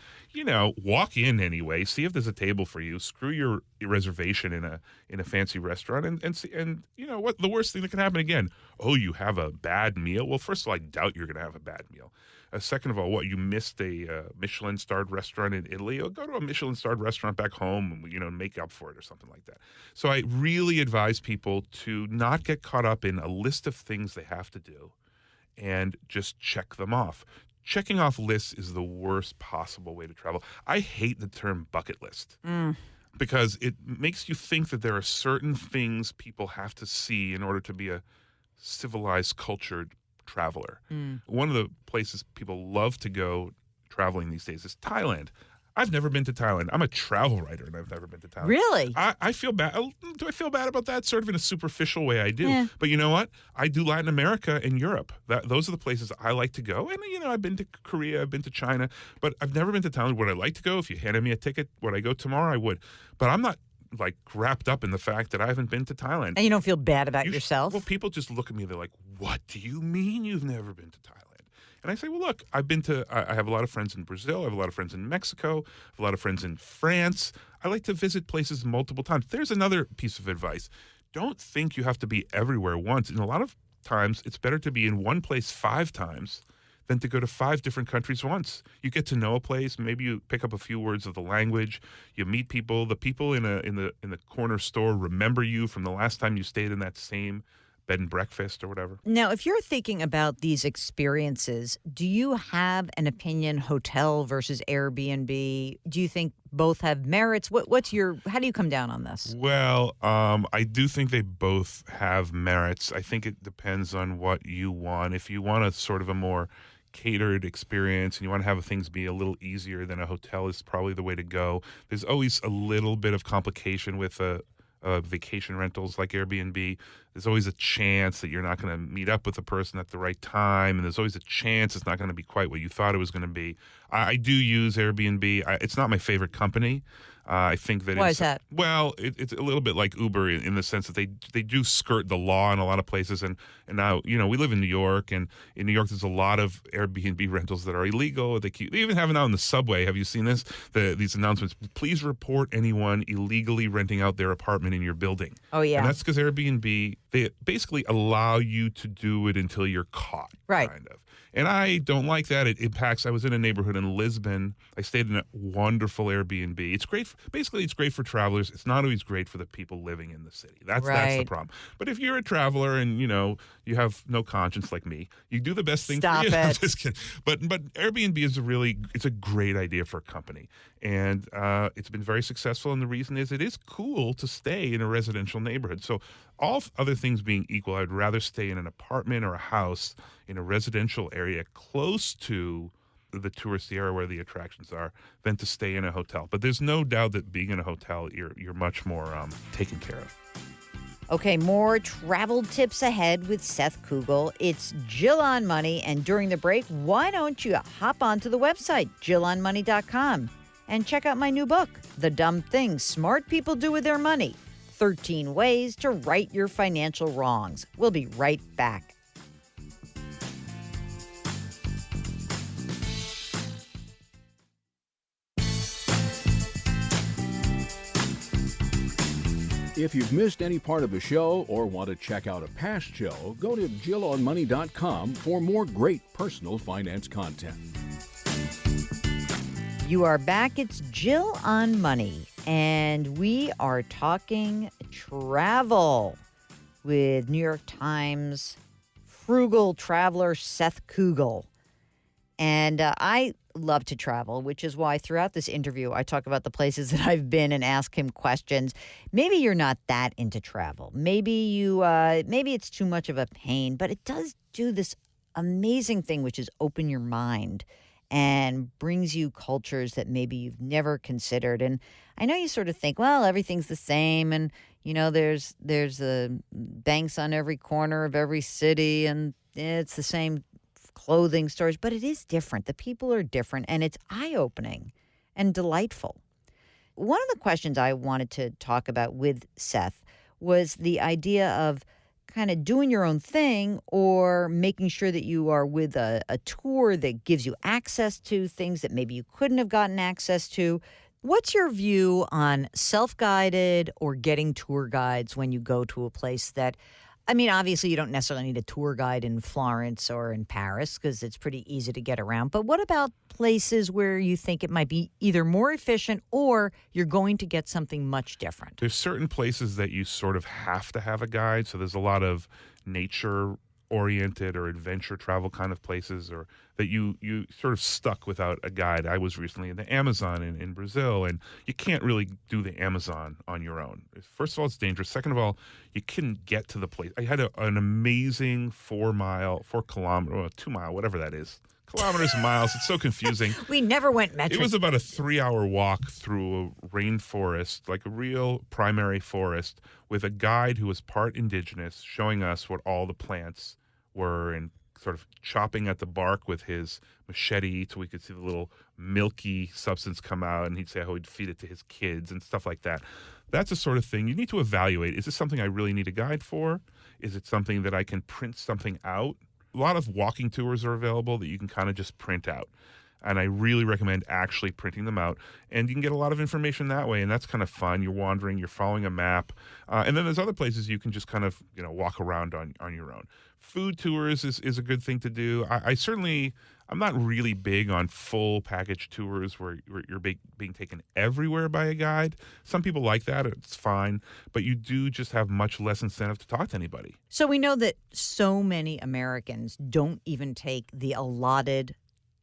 walk in anyway, see if there's a table for you. Screw your reservation in a fancy restaurant, and see, and what the worst thing that can happen again? Oh, you have a bad meal? Well, first of all, I doubt you're going to have a bad meal. Second of all, what, you missed a Michelin-starred restaurant in Italy? Oh, go to a Michelin-starred restaurant back home and, make up for it or something like that. So I really advise people to not get caught up in a list of things they have to do and just check them off. Checking off lists is the worst possible way to travel. I hate the term bucket list because it makes you think that there are certain things people have to see in order to be a civilized, cultured traveler. One of the places people love to go traveling these days is Thailand. I've never been to Thailand. I'm a travel writer, and I've never been to Thailand. Really? I feel bad. Do I feel bad about that? Sort of in a superficial way, I do. Yeah. But you know what? I do Latin America and Europe. Those are the places I like to go. And, I've been to Korea, I've been to China, but I've never been to Thailand. Would I like to go? If you handed me a ticket, would I go tomorrow? I would. But I'm not, like, wrapped up in the fact that I haven't been to Thailand. And you don't feel bad about yourself? Well, people just look at me. They're like, what do you mean you've never been to Thailand? And I say, well, look, I have a lot of friends in Brazil. I have a lot of friends in Mexico. I have a lot of friends in France. I like to visit places multiple times. There's another piece of advice. Don't think you have to be everywhere once. And a lot of times, it's better to be in one place 5 times than to go to 5 different countries once. You get to know a place. Maybe you pick up a few words of the language. You meet people. The people in the corner store remember you from the last time you stayed in that same bed and breakfast or whatever. Now, if you're thinking about these experiences, do you have an opinion, hotel versus Airbnb? Do you think both have merits? How do you come down on this? Well, I do think they both have merits. I think it depends on what you want. If you want a sort of a more catered experience and you want to have things be a little easier, then a hotel is probably the way to go. There's always a little bit of complication with vacation rentals like Airbnb. There's always a chance that you're not going to meet up with the person at the right time, and there's always a chance it's not going to be quite what you thought it was going to be. I do use Airbnb. It's not my favorite company. I think that Why is that? Well, it's a little bit like Uber in the sense that they do skirt the law in a lot of places, and now we live in New York, and in New York there's a lot of Airbnb rentals that are illegal. They even have it out in the subway. Have you seen this? These announcements: please report anyone illegally renting out their apartment in your building. Oh yeah, and that's because Airbnb, they basically allow you to do it until you're caught, right? Kind of. And I don't like that. It impacts. I was in a neighborhood in Lisbon. I stayed in a wonderful Airbnb. It's great. Basically, it's great for travelers. It's not always great for the people living in the city. That's the problem. But if you're a traveler and you have no conscience like me, you do the best thing Stop for you. it. I'm just kidding. But Airbnb is it's a great idea for a company, and it's been very successful. And the reason is it is cool to stay in a residential neighborhood. So all other things being equal, I'd rather stay in an apartment or a house in a residential area close to the touristy area where the attractions are than to stay in a hotel. But there's no doubt that being in a hotel, you're much more taken care of. Okay, more travel tips ahead with Seth Kugel. It's Jill on Money, and during the break, why don't you hop onto the website, jillonmoney.com, and check out my new book, The Dumb Things Smart People Do With Their Money, 13 Ways to Right Your Financial Wrongs. We'll be right back. If you've missed any part of a show or want to check out a past show, go to jillonmoney.com for more great personal finance content. You are back. It's Jill on Money, and we are talking travel with New York Times Frugal Traveler Seth Kugel. And I love to travel, which is why throughout this interview, I talk about the places that I've been and ask him questions. Maybe you're not that into travel. Maybe maybe it's too much of a pain, but it does do this amazing thing, which is open your mind and brings you cultures that maybe you've never considered. And I know you sort of think, well, everything's the same, and there's banks on every corner of every city, and it's the same clothing stores, but it is different. The people are different, and it's eye-opening and delightful. One of the questions I wanted to talk about with Seth was the idea of kind of doing your own thing or making sure that you are with a tour that gives you access to things that maybe you couldn't have gotten access to. What's your view on self-guided or getting tour guides when you go to a place that, obviously you don't necessarily need a tour guide in Florence or in Paris because it's pretty easy to get around. But what about places where you think it might be either more efficient or you're going to get something much different? There's certain places that you sort of have to have a guide. So there's a lot of nature-oriented or adventure travel kind of places, or that you sort of stuck without a guide. I was recently in the Amazon in Brazil, and you can't really do the Amazon on your own. First of all, it's dangerous. Second of all, you couldn't get to the place. I had an amazing 4 kilometer, 2 mile, whatever that is. Kilometers, miles. It's so confusing. We never went metric. It was about a 3-hour walk through a rainforest, like a real primary forest, with a guide who was part indigenous, showing us what all the plants were and sort of chopping at the bark with his machete so we could see the little milky substance come out, and he'd say how he'd feed it to his kids and stuff like that. That's the sort of thing you need to evaluate. Is this something I really need a guide for? Is it something that I can print something out? A lot of walking tours are available that you can kind of just print out. And I really recommend actually printing them out. And you can get a lot of information that way, and that's kind of fun. You're wandering, you're following a map. And then there's other places you can just kind of, walk around on your own. Food tours is a good thing to do. I'm not really big on full package tours where you're being taken everywhere by a guide. Some people like that. It's fine. But you do just have much less incentive to talk to anybody. So we know that so many Americans don't even take the allotted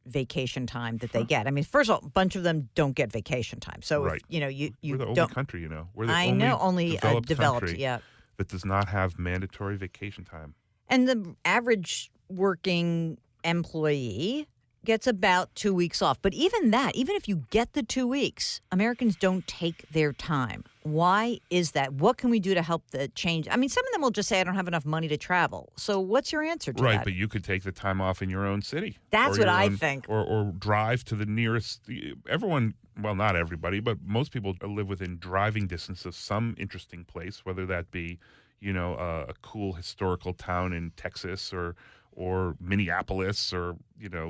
vacation time that they get. First of all, a bunch of them don't get vacation time. So, right. you We're the don't. only country, We're the only developed country yeah. that does not have mandatory vacation time. And the average working employee gets about 2 weeks off. But even that, even if you get the 2 weeks, Americans don't take their time. Why is that? What can we do to help the change? I mean, some of them will just say, I don't have enough money to travel. So what's your answer to that? Right, but you could take the time off in your own city. That's or what your I own- think. Or drive to the nearest, everyone, well, not everybody, but most people live within driving distance of some interesting place, whether that be, a cool historical town in Texas or Minneapolis or,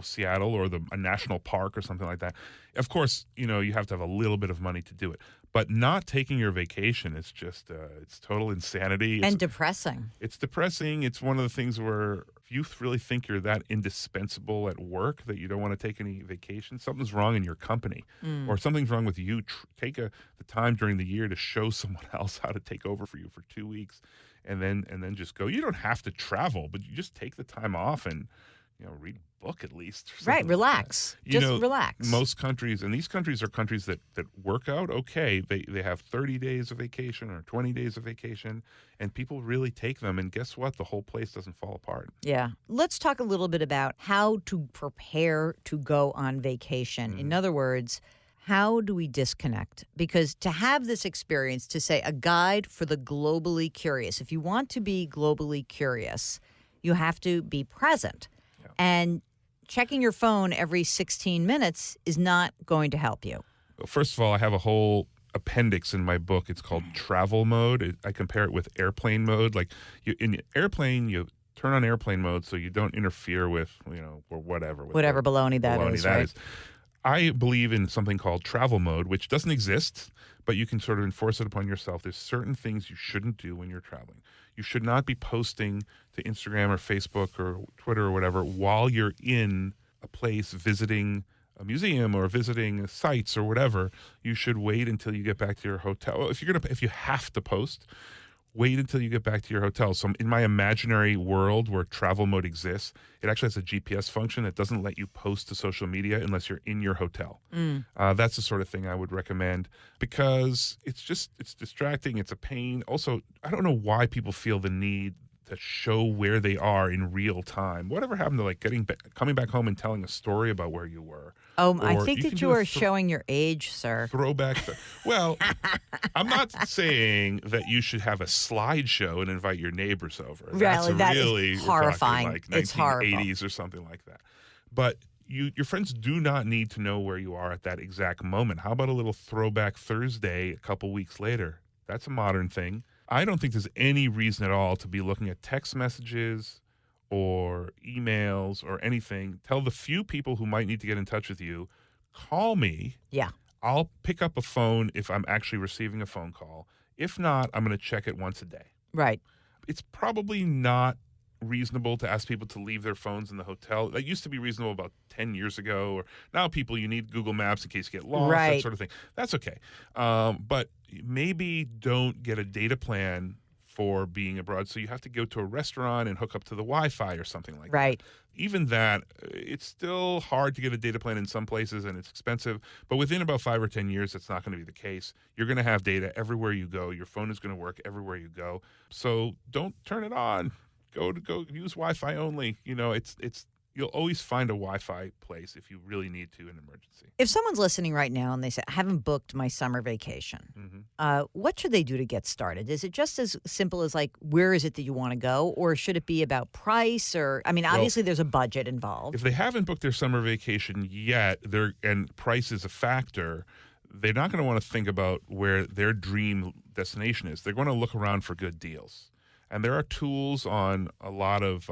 Seattle or a national park or something like that. Of course, you have to have a little bit of money to do it. But not taking your vacation is just, it's total insanity. And depressing. It's depressing. It's one of the things where if you really think you're that indispensable at work that you don't want to take any vacation, something's wrong in your company or something's wrong with you. Take the time during the year to show someone else how to take over for you for 2 weeks and then just go. You don't have to travel, but you just take the time off and, read a book at least. Or Right, something relax. like that. Just relax. Most countries, and these countries are countries that work out okay. They have 30 days of vacation or 20 days of vacation, and people really take them. And guess what? The whole place doesn't fall apart. Yeah. Let's talk a little bit about how to prepare to go on vacation. In other words, how do we disconnect? Because to have this experience, to say a guide for the globally curious, if you want to be globally curious, you have to be present. Yeah. And checking your phone every 16 minutes is not going to help you. Well, first of all, I have a whole appendix in my book. It's called travel mode. I compare it with airplane mode. Like in airplane, you turn on airplane mode so you don't interfere with, or whatever. Whatever baloney that is, right? I believe in something called travel mode, which doesn't exist, but you can sort of enforce it upon yourself. There's certain things you shouldn't do when you're traveling. You should not be posting to Instagram or Facebook or Twitter or whatever while you're in a place visiting a museum or visiting sites or whatever. You should wait until you get back to your hotel. Well, if you have to post, wait until you get back to your hotel. So in my imaginary world where travel mode exists, it actually has a GPS function that doesn't let you post to social media unless you're in your hotel. That's the sort of thing I would recommend because it's distracting. It's a pain. Also, I don't know why people feel the need to show where they are in real time. Whatever happened to like coming back home and telling a story about where you were? I think that you are showing your age, sir. Throwback. Well, I'm not saying that you should have a slideshow and invite your neighbors over. Really, that really is horrifying. We're talking like It's 1980s or something like that. But your friends do not need to know where you are at that exact moment. How about a little throwback Thursday a couple weeks later? That's a modern thing. I don't think there's any reason at all to be looking at text messages or emails or anything. Tell the few people who might need to get in touch with you, call me. Yeah. I'll pick up a phone if I'm actually receiving a phone call. If not, I'm going to check it once a day. Right. It's probably not reasonable to ask people to leave their phones in the hotel. That used to be reasonable about 10 years ago. Or now you need Google Maps in case you get lost, right. That sort of thing. That's okay. But maybe don't get a data plan for being abroad. So you have to go to a restaurant and hook up to the Wi-Fi or something like that. Right. Even that, it's still hard to get a data plan in some places and it's expensive. But within about 5 or 10 years, that's not going to be the case. You're going to have data everywhere you go. Your phone is going to work everywhere you go. So don't turn it on. Go use Wi-Fi only. You'll always find a Wi-Fi place if you really need to in an emergency. If someone's listening right now and they say, I haven't booked my summer vacation, what should they do to get started? Is it just as simple as like, where is it that you want to go? Or should it be about price? Or, obviously there's a budget involved. If they haven't booked their summer vacation yet, and price is a factor, they're not going to want to think about where their dream destination is. They're going to look around for good deals. And there are tools on a lot of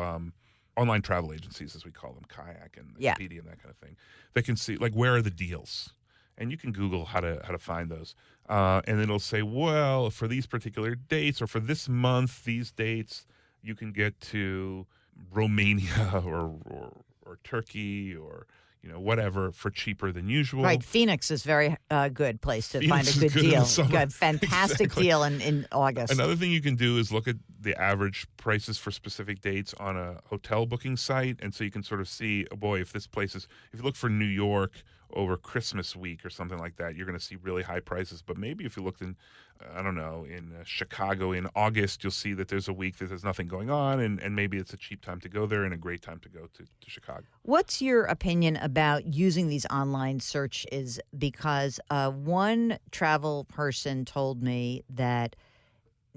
online travel agencies, as we call them, Kayak and Expedia and that kind of thing. They can see, like, where are the deals? And you can Google how to find those. And it'll say, well, for these particular dates or for this month, these dates, you can get to Romania or Turkey or whatever for cheaper than usual. Right. Phoenix is very good place to find a good deal. Good, fantastic deal in August. Another thing you can do is look at the average prices for specific dates on a hotel booking site. And so you can sort of see, if you look for New York over Christmas week or something like that, you're going to see really high prices. But maybe if you looked in, I don't know, in Chicago in August, you'll see that there's a week that there's nothing going on, and maybe it's a cheap time to go there and a great time to go to Chicago. What's your opinion about using these online searches? Because one travel person told me that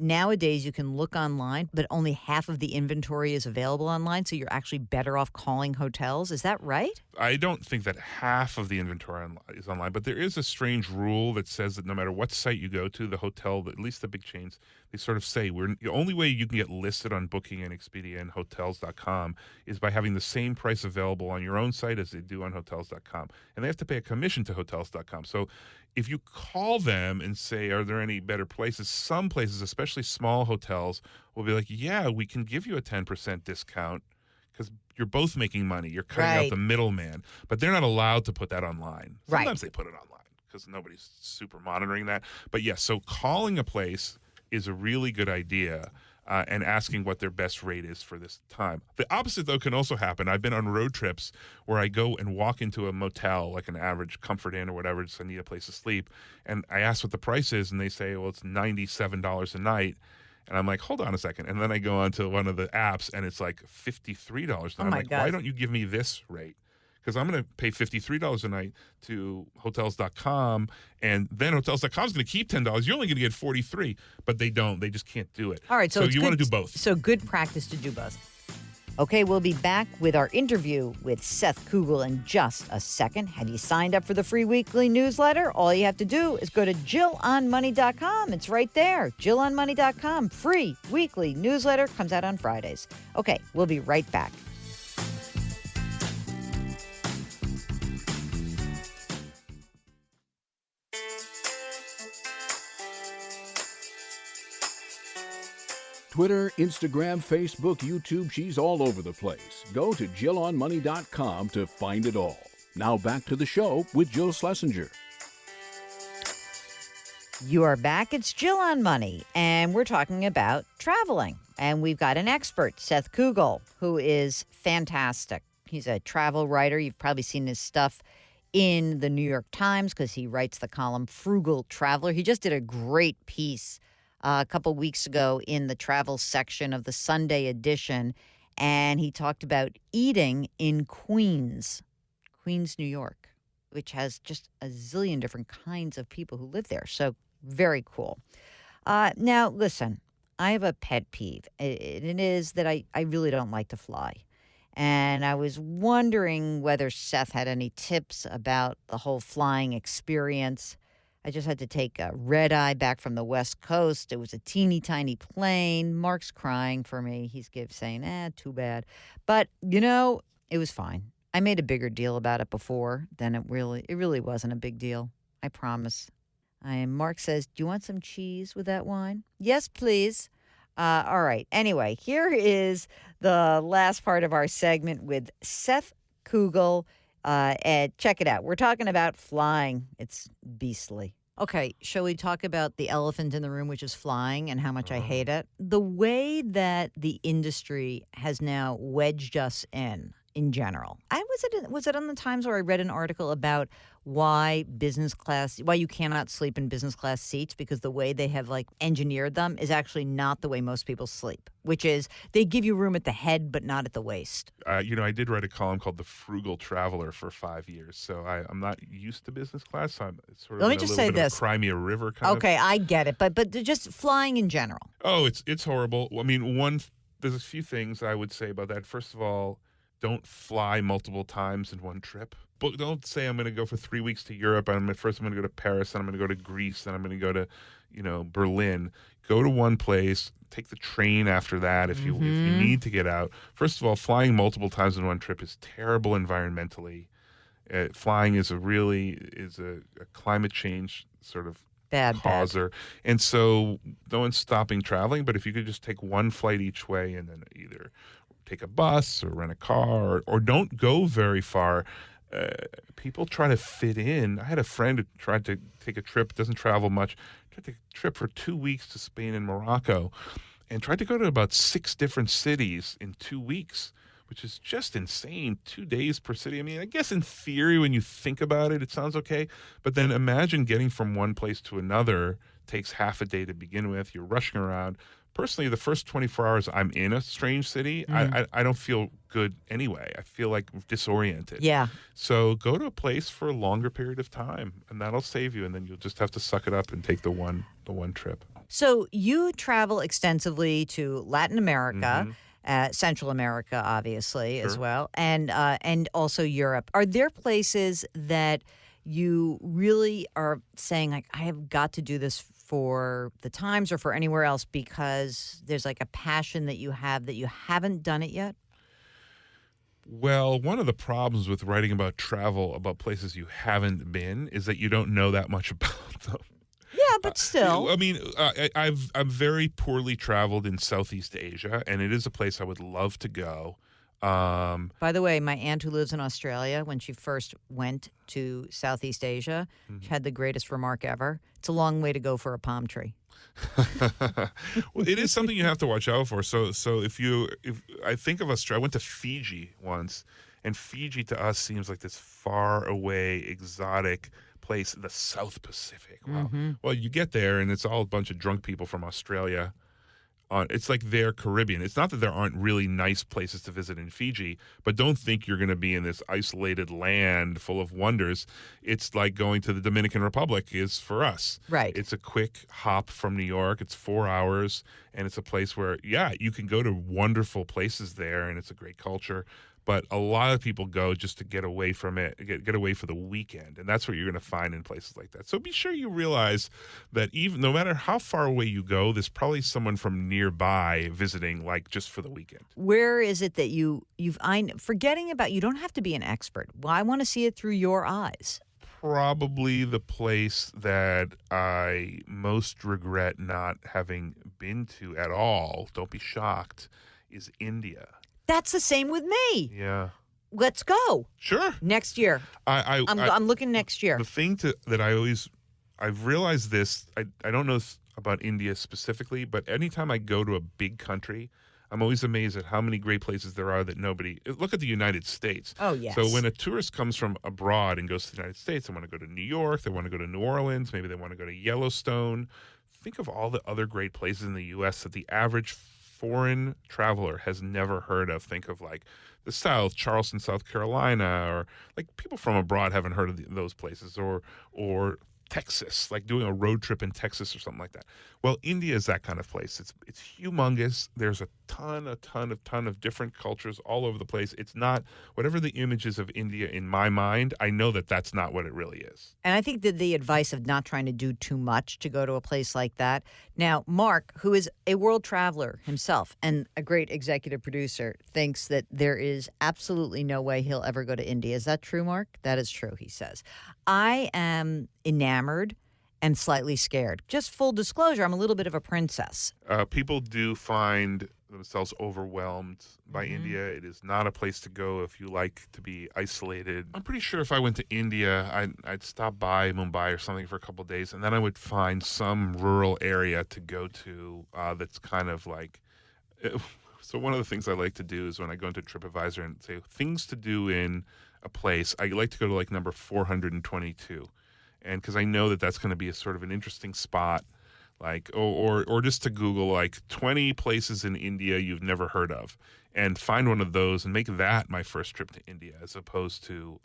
nowadays you can look online, but only half of the inventory is available online, so you're actually better off calling hotels. Is that right? I don't think that half of the inventory is online, but there is a strange rule that says that no matter what site you go to, the hotel, at least the big chains, they sort of say the only way you can get listed on Booking and Expedia and Hotels.com is by having the same price available on your own site as they do on Hotels.com. And they have to pay a commission to Hotels.com. So if you call them and say, are there any better places? Some places, especially small hotels, will be like, yeah, we can give you a 10% discount because you're both making money. You're cutting out the middleman. But they're not allowed to put that online. Sometimes they put it online because nobody's super monitoring that. But yes, so calling a place is a really good idea. And asking what their best rate is for this time. The opposite, though, can also happen. I've been on road trips where I go and walk into a motel, like an average Comfort Inn or whatever, just I need a place to sleep. And I ask what the price is, and they say, well, it's $97 a night. And I'm like, hold on a second. And then I go onto one of the apps, and it's like $53. And I'm like, why don't you give me this rate? Because I'm going to pay $53 a night to Hotels.com, and then Hotels.com is going to keep $10. You're only going to get $43, but they don't. They just can't do it. All right, so you want to do both. So good practice to do both. Okay, we'll be back with our interview with Seth Kugel in just a second. Have you signed up for the free weekly newsletter? All you have to do is go to JillOnMoney.com. It's right there, JillOnMoney.com. Free weekly newsletter comes out on Fridays. Okay, we'll be right back. Twitter, Instagram, Facebook, YouTube, she's all over the place. Go to JillOnMoney.com to find it all. Now back to the show with Jill Schlesinger. You are back. It's Jill on Money, and we're talking about traveling. And we've got an expert, Seth Kugel, who is fantastic. He's a travel writer. You've probably seen his stuff in the New York Times because he writes the column Frugal Traveler. He just did a great piece a couple weeks ago in the travel section of the Sunday edition, and he talked about eating in Queens, New York, which has just a zillion different kinds of people who live there. So very cool. Now, listen, I have a pet peeve. It is that I really don't like to fly. And I was wondering whether Seth had any tips about the whole flying experience. I just had to take a red eye back from the West Coast. It was a teeny tiny plane. Mark's crying for me. He's saying, too bad. But, it was fine. I made a bigger deal about it before. Then it really wasn't a big deal. I promise. And Mark says, do you want some cheese with that wine? Yes, please. All right. Anyway, here is the last part of our segment with Seth Kugel. And check it out. We're talking about flying. It's beastly. Okay, shall we talk about the elephant in the room, which is flying, and how much I hate it? The way that the industry has now wedged us in general. Was it on the Times where I read an article about why you cannot sleep in business class seats because the way they have engineered them is actually not the way most people sleep, which is they give you room at the head but not at the waist. I did write a column called The Frugal Traveler for 5 years, so I'm not used to business class. So I'm sort of Let me just say this. Cry me a river kind of. Okay, I get it, but just flying in general. Oh, it's horrible. I mean, there's a few things I would say about that. First of all, don't fly multiple times in one trip. But don't say I'm going to go for 3 weeks to Europe. First I'm going to go to Paris, then I'm going to go to Greece, then I'm going to go to, Berlin. Go to one place. Take the train after that if you need to get out. First of all, flying multiple times in one trip is terrible environmentally. Flying is a climate change sort of causer. And so no one's stopping traveling, but if you could just take one flight each way and then either take a bus or rent a car or don't go very far. People try to fit in. I had a friend who tried to take a trip, doesn't travel much, tried to take a trip for 2 weeks to Spain and Morocco and tried to go to about 6 different cities in 2 weeks which is just insane. 2 days per city. I mean, I guess in theory, when you think about it, it sounds okay. But then imagine getting from one place to another takes half a day to begin with. You're rushing around. Personally, the first 24 hours I'm in a strange city, I don't feel good anyway. I feel like disoriented. Yeah. So go to a place for a longer period of time, and that'll save you. And then you'll just have to suck it up and take the one trip. So you travel extensively to Latin America, Central America, obviously, as well, and also Europe. Are there places that you really are saying, like, I have got to do this for the Times or for anywhere else because there's like a passion that you have that you haven't done it yet? Well, one of the problems with writing about travel, about places you haven't been, is that you don't know that much about them. Yeah, but still. I mean, I'm very poorly traveled in Southeast Asia, and it is a place I would love to go. By the way, my aunt who lives in Australia, when she first went to Southeast Asia, she had the greatest remark ever. It's a long way to go for a palm tree. Well, it is something you have to watch out for. So if I think of Australia, I went to Fiji once, and Fiji to us seems like this far away, exotic place in the South Pacific. Wow. Well, you get there, and it's all a bunch of drunk people from Australia. It's like their Caribbean. It's not that there aren't really nice places to visit in Fiji, but don't think you're going to be in this isolated land full of wonders. It's like going to the Dominican Republic is for us. Right. It's a quick hop from New York. It's 4 hours, and it's a place where, yeah, you can go to wonderful places there, and it's a great culture. But a lot of people go just to get away from it, get away for the weekend. And that's what you're going to find in places like that. So be sure you realize that even no matter how far away you go, there's probably someone from nearby visiting, like just for the weekend. Where is it that forgetting about, you don't have to be an expert. Well, I want to see it through your eyes. Probably the place that I most regret not having been to at all, don't be shocked, is India. That's the same with me. Yeah. Let's go. Sure. Next year. I'm looking next year. The thing that I've realized this, I don't know about India specifically, but anytime I go to a big country, I'm always amazed at how many great places there are that nobody. Look at the United States. Oh, yes. So when a tourist comes from abroad and goes to the United States, they want to go to New York, they want to go to New Orleans, maybe they want to go to Yellowstone. Think of all the other great places in the U.S. that the average foreign traveler has never heard of. Think of like the South, Charleston, South Carolina, or like people from abroad haven't heard of those places, or Texas, like doing a road trip in Texas or something like that. Well, India is that kind of place. It's humongous. There's a ton of different cultures all over the place. It's not whatever the images of India in my mind. I know that that's not what it really is. And I think that the advice of not trying to do too much to go to a place like that. Now, Mark, who is a world traveler himself and a great executive producer, thinks that there is absolutely no way he'll ever go to India. Is that true, Mark? That is true, he says. I am enamored and slightly scared. Just full disclosure, I'm a little bit of a princess. People do find themselves overwhelmed by India. It is not a place to go if you like to be isolated. I'm pretty sure if I went to India, I'd stop by Mumbai or something for a couple of days, and then I would find some rural area to go to that's kind of like... So one of the things I like to do is when I go into TripAdvisor and say things to do in a place, I like to go to like number 422. And because I know that that's going to be a sort of an interesting spot, like, or just to Google like 20 places in India you've never heard of, and find one of those and make that my first trip to India, as opposed to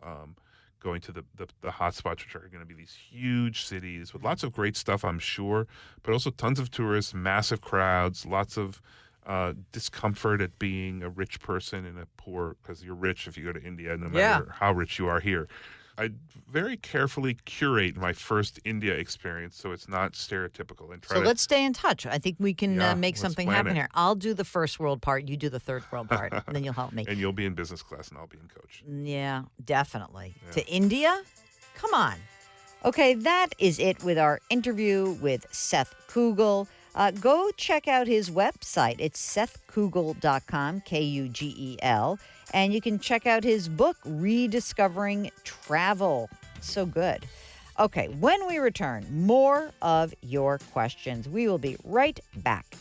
going to the hot spots, which are going to be these huge cities with lots of great stuff, I'm sure, but also tons of tourists, massive crowds, lots of discomfort at being a rich person in a poor, because you're rich if you go to India, no matter how rich you are here. I very carefully curate my first India experience so it's not stereotypical. And try let's stay in touch. I think we can make something happen it. here. I'll do the first world part. You do the third world part. And then you'll help me. And you'll be in business class and I'll be in coach. Yeah, definitely. Yeah. To India? Come on. Okay, that is it with our interview with Seth Kugel. Go check out his website. It's SethKugel.com, Kugel. And you can check out his book, Rediscovering Travel. So good. Okay, when we return, more of your questions. We will be right back.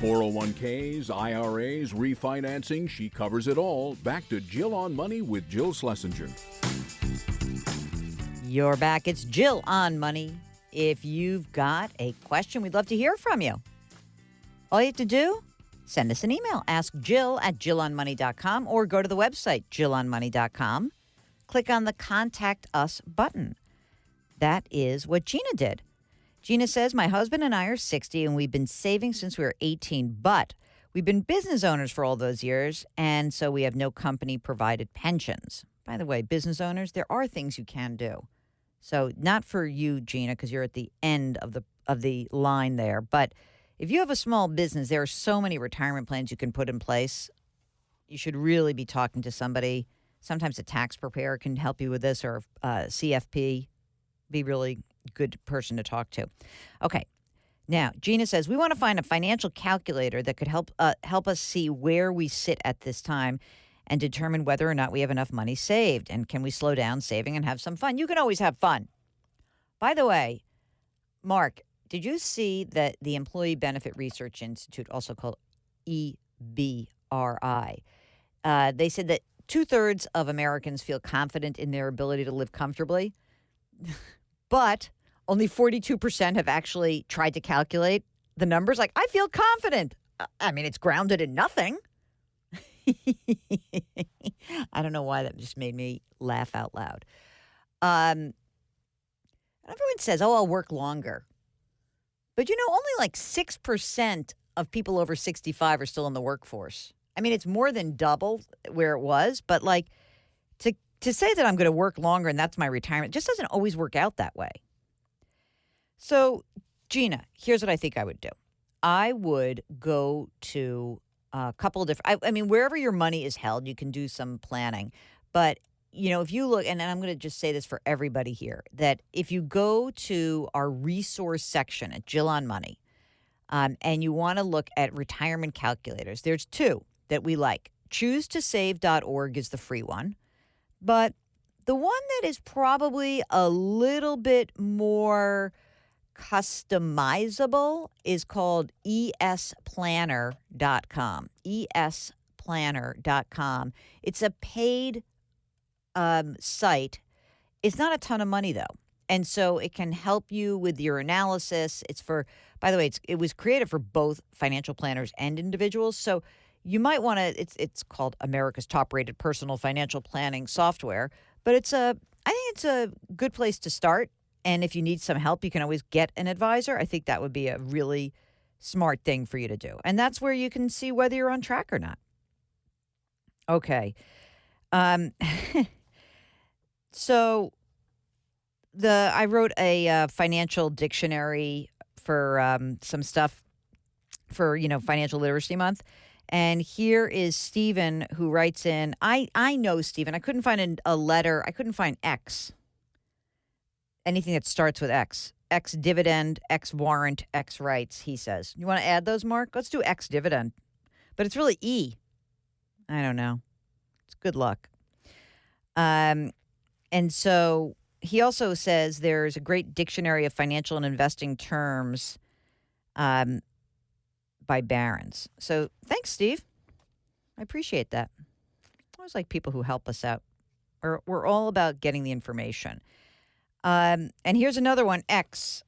401ks, IRAs, refinancing, she covers it all. Back to Jill on Money with Jill Schlesinger. You're back. It's Jill on Money. If you've got a question, we'd love to hear from you. All you have to do, send us an email. Ask Jill at jillonmoney.com or go to the website, jillonmoney.com. Click on the Contact Us button. That is what Gina did. Gina says, my husband and I are 60 and we've been saving since we were 18, but we've been business owners for all those years, and so we have no company-provided pensions. By the way, business owners, there are things you can do. So not for you, Gina, because you're at the end of the line there, but if you have a small business, there are so many retirement plans you can put in place. You should really be talking to somebody. Sometimes a tax preparer can help you with this, or CFP. Be really good person to talk to. Okay. Now, Gina says, we want to find a financial calculator that could help us see where we sit at this time and determine whether or not we have enough money saved. And can we slow down saving and have some fun? You can always have fun. By the way, Mark, did you see that the Employee Benefit Research Institute, also called EBRI, they said that 2/3 of Americans feel confident in their ability to live comfortably, but only 42% have actually tried to calculate the numbers. Like, I feel confident. I mean, it's grounded in nothing. I don't know why that just made me laugh out loud. Everyone says, oh, I'll work longer. But, only like 6% of people over 65 are still in the workforce. I mean, it's more than double where it was. But, like, to say that I'm going to work longer and that's my retirement just doesn't always work out that way. So, Gina, here's what I think I would do. I would go to a couple of different, I mean, wherever your money is held, you can do some planning. But, if you look, and I'm going to just say this for everybody here, that if you go to our resource section at Jill on Money, and you want to look at retirement calculators, there's two that we like. ChooseToSave.org is the free one. But the one that is probably a little bit more customizable is called esplanner.com. esplanner.com. It's a paid site. It's not a ton of money, though. And so it can help you with your analysis. It's for, by the way, it was created for both financial planners and individuals. So you might want to, it's called America's top-rated personal financial planning software. But I think it's a good place to start. And if you need some help, you can always get an advisor. I think that would be a really smart thing for you to do. And that's where you can see whether you're on track or not. Okay. So I wrote a financial dictionary for some stuff for, Financial Literacy Month. And here is Stephen, who writes in, I know Stephen. I couldn't find a letter. I couldn't find X. Anything that starts with X. X dividend, X warrant, X rights, he says. You want to add those, Mark? Let's do X dividend. But it's really E. I don't know. It's good luck. And so he also says there's a great dictionary of financial and investing terms by Barron's. So thanks, Steve. I appreciate that. I always like people who help us out. We're all about getting the information. And here's another one, X.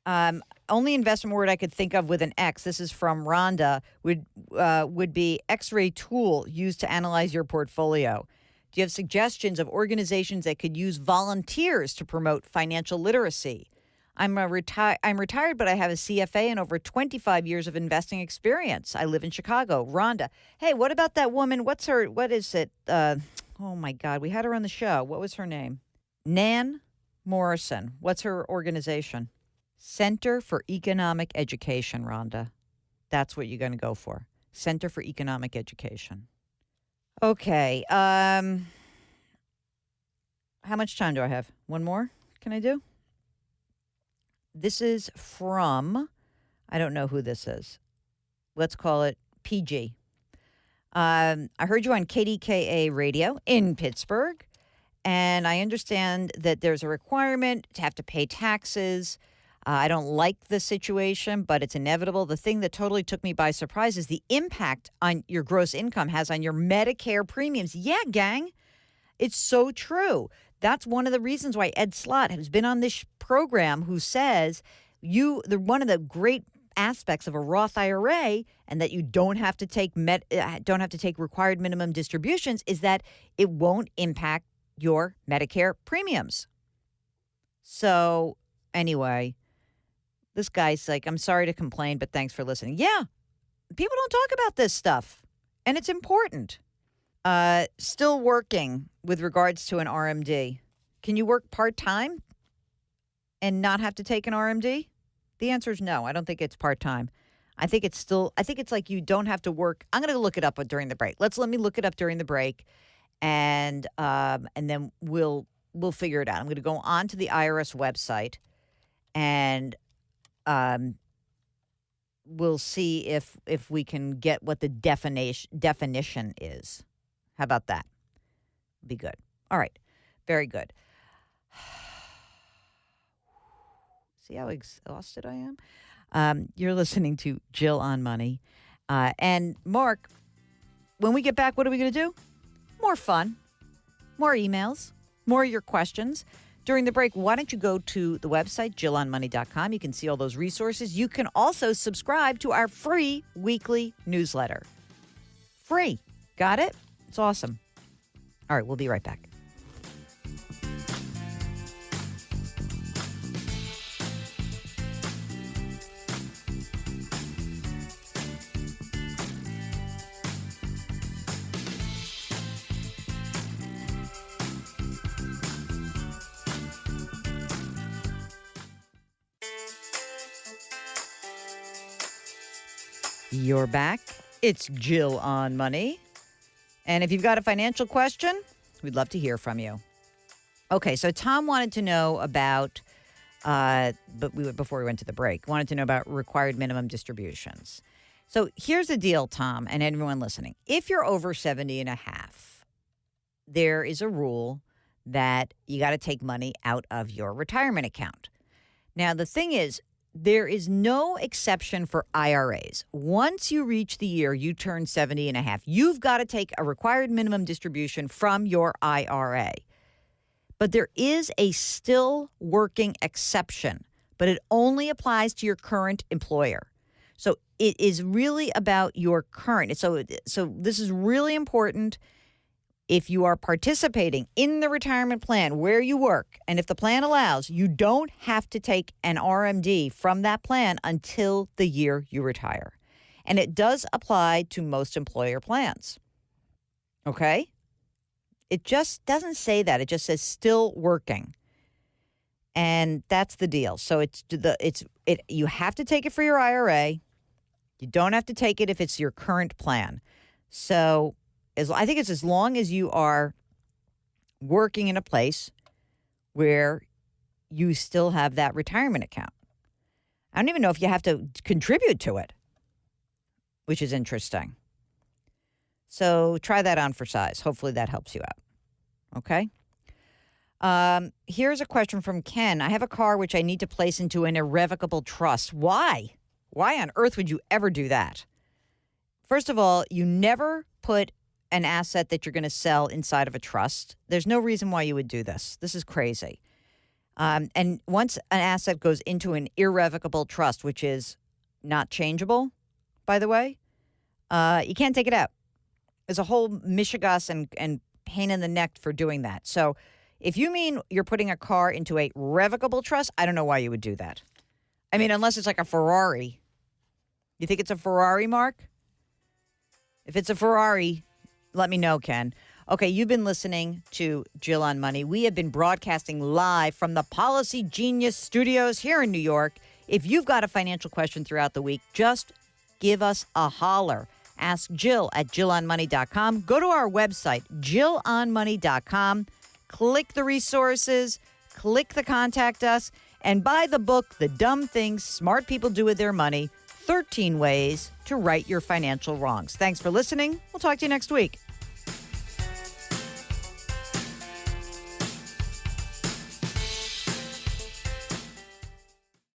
Only investment word I could think of with an X, this is from Rhonda, would be X-ray tool used to analyze your portfolio. Do you have suggestions of organizations that could use volunteers to promote financial literacy? I'm retired, but I have a CFA and over 25 years of investing experience. I live in Chicago. Rhonda, hey, what about that woman? What is it? Oh, my God. We had her on the show. What was her name? Nan Morrison. What's her organization? Center for Economic Education, Rhonda. That's what you're going to go for. Center for Economic Education. Okay. How much time do I have? One more? Can I do? This is from, I don't know who this is. Let's call it PG. I heard you on KDKA radio in Pittsburgh, and I understand that there's a requirement to have to pay taxes. I don't like the situation, but it's inevitable. The thing that totally took me by surprise is the impact on your gross income has on your Medicare premiums. Yeah, gang. It's so true. That's one of the reasons why Ed Slott has been on this program, who says one of the great aspects of a Roth IRA, and that you don't have to take required minimum distributions, is that it won't impact your Medicare premiums. So anyway, this guy's like, I'm sorry to complain, but thanks for listening. Yeah, people don't talk about this stuff, and it's important. Still working with regards to an RMD. Can you work part-time and not have to take an RMD? The answer is no. I don't think it's part-time. I think it's like you don't have to work. I'm going to look it up during the break. Let me look it up during the break, and then we'll figure it out. I'm going to go on to the IRS website, and we'll see if we can get what the definition is. How about that? Be good. All right. Very good. See how exhausted I am? You're listening to Jill on Money. And Mark, when we get back, what are we going to do? More fun, more emails, more of your questions. During the break, why don't you go to the website, jillonmoney.com. You can see all those resources. You can also subscribe to our free weekly newsletter. Free. Got it? It's awesome. All right, we'll be right back. You're back. It's Jill on Money. And if you've got a financial question, we'd love to hear from you. Okay, so Tom wanted to know about, before we went to the break, wanted to know about required minimum distributions. So here's the deal, Tom, and everyone listening. If you're over 70 and a half, there is a rule that you got to take money out of your retirement account. Now, the thing is, there is no exception for IRAs. Once you reach the year you turn 70 and a half, you've got to take a required minimum distribution from your IRA. But there is a still working exception, but it only applies to your current employer. So it is really about your current. So this is really important. If you are participating in the retirement plan where you work, and if the plan allows, you don't have to take an RMD from that plan until the year you retire. And it does apply to most employer plans. Okay? It just doesn't say that. It just says still working. And that's the deal. So you have to take it for your IRA. You don't have to take it if it's your current plan. So I think it's as long as you are working in a place where you still have that retirement account. I don't even know if you have to contribute to it, which is interesting. So try that on for size. Hopefully that helps you out. Okay? Here's a question from Ken. I have a car which I need to place into an irrevocable trust. Why? Why on earth would you ever do that? First of all, you never put an asset that you're going to sell inside of a trust. There's no reason why you would do this. This is crazy. And once an asset goes into an irrevocable trust, which is not changeable, by the way, you can't take it out. There's a whole mishigas and pain in the neck for doing that. So if you mean you're putting a car into a revocable trust, I don't know why you would do that. I mean, unless it's like a Ferrari. You think it's a Ferrari, Mark? If it's a Ferrari, let me know, Ken. Okay, you've been listening to Jill on Money. We have been broadcasting live from the Policy Genius Studios here in New York. If you've got a financial question throughout the week, just give us a holler. Ask Jill at jillonmoney.com. Go to our website, jillonmoney.com. Click the resources, click the contact us, and buy the book, The Dumb Things Smart People Do With Their Money, 13 Ways to Right Your Financial Wrongs. Thanks for listening. We'll talk to you next week.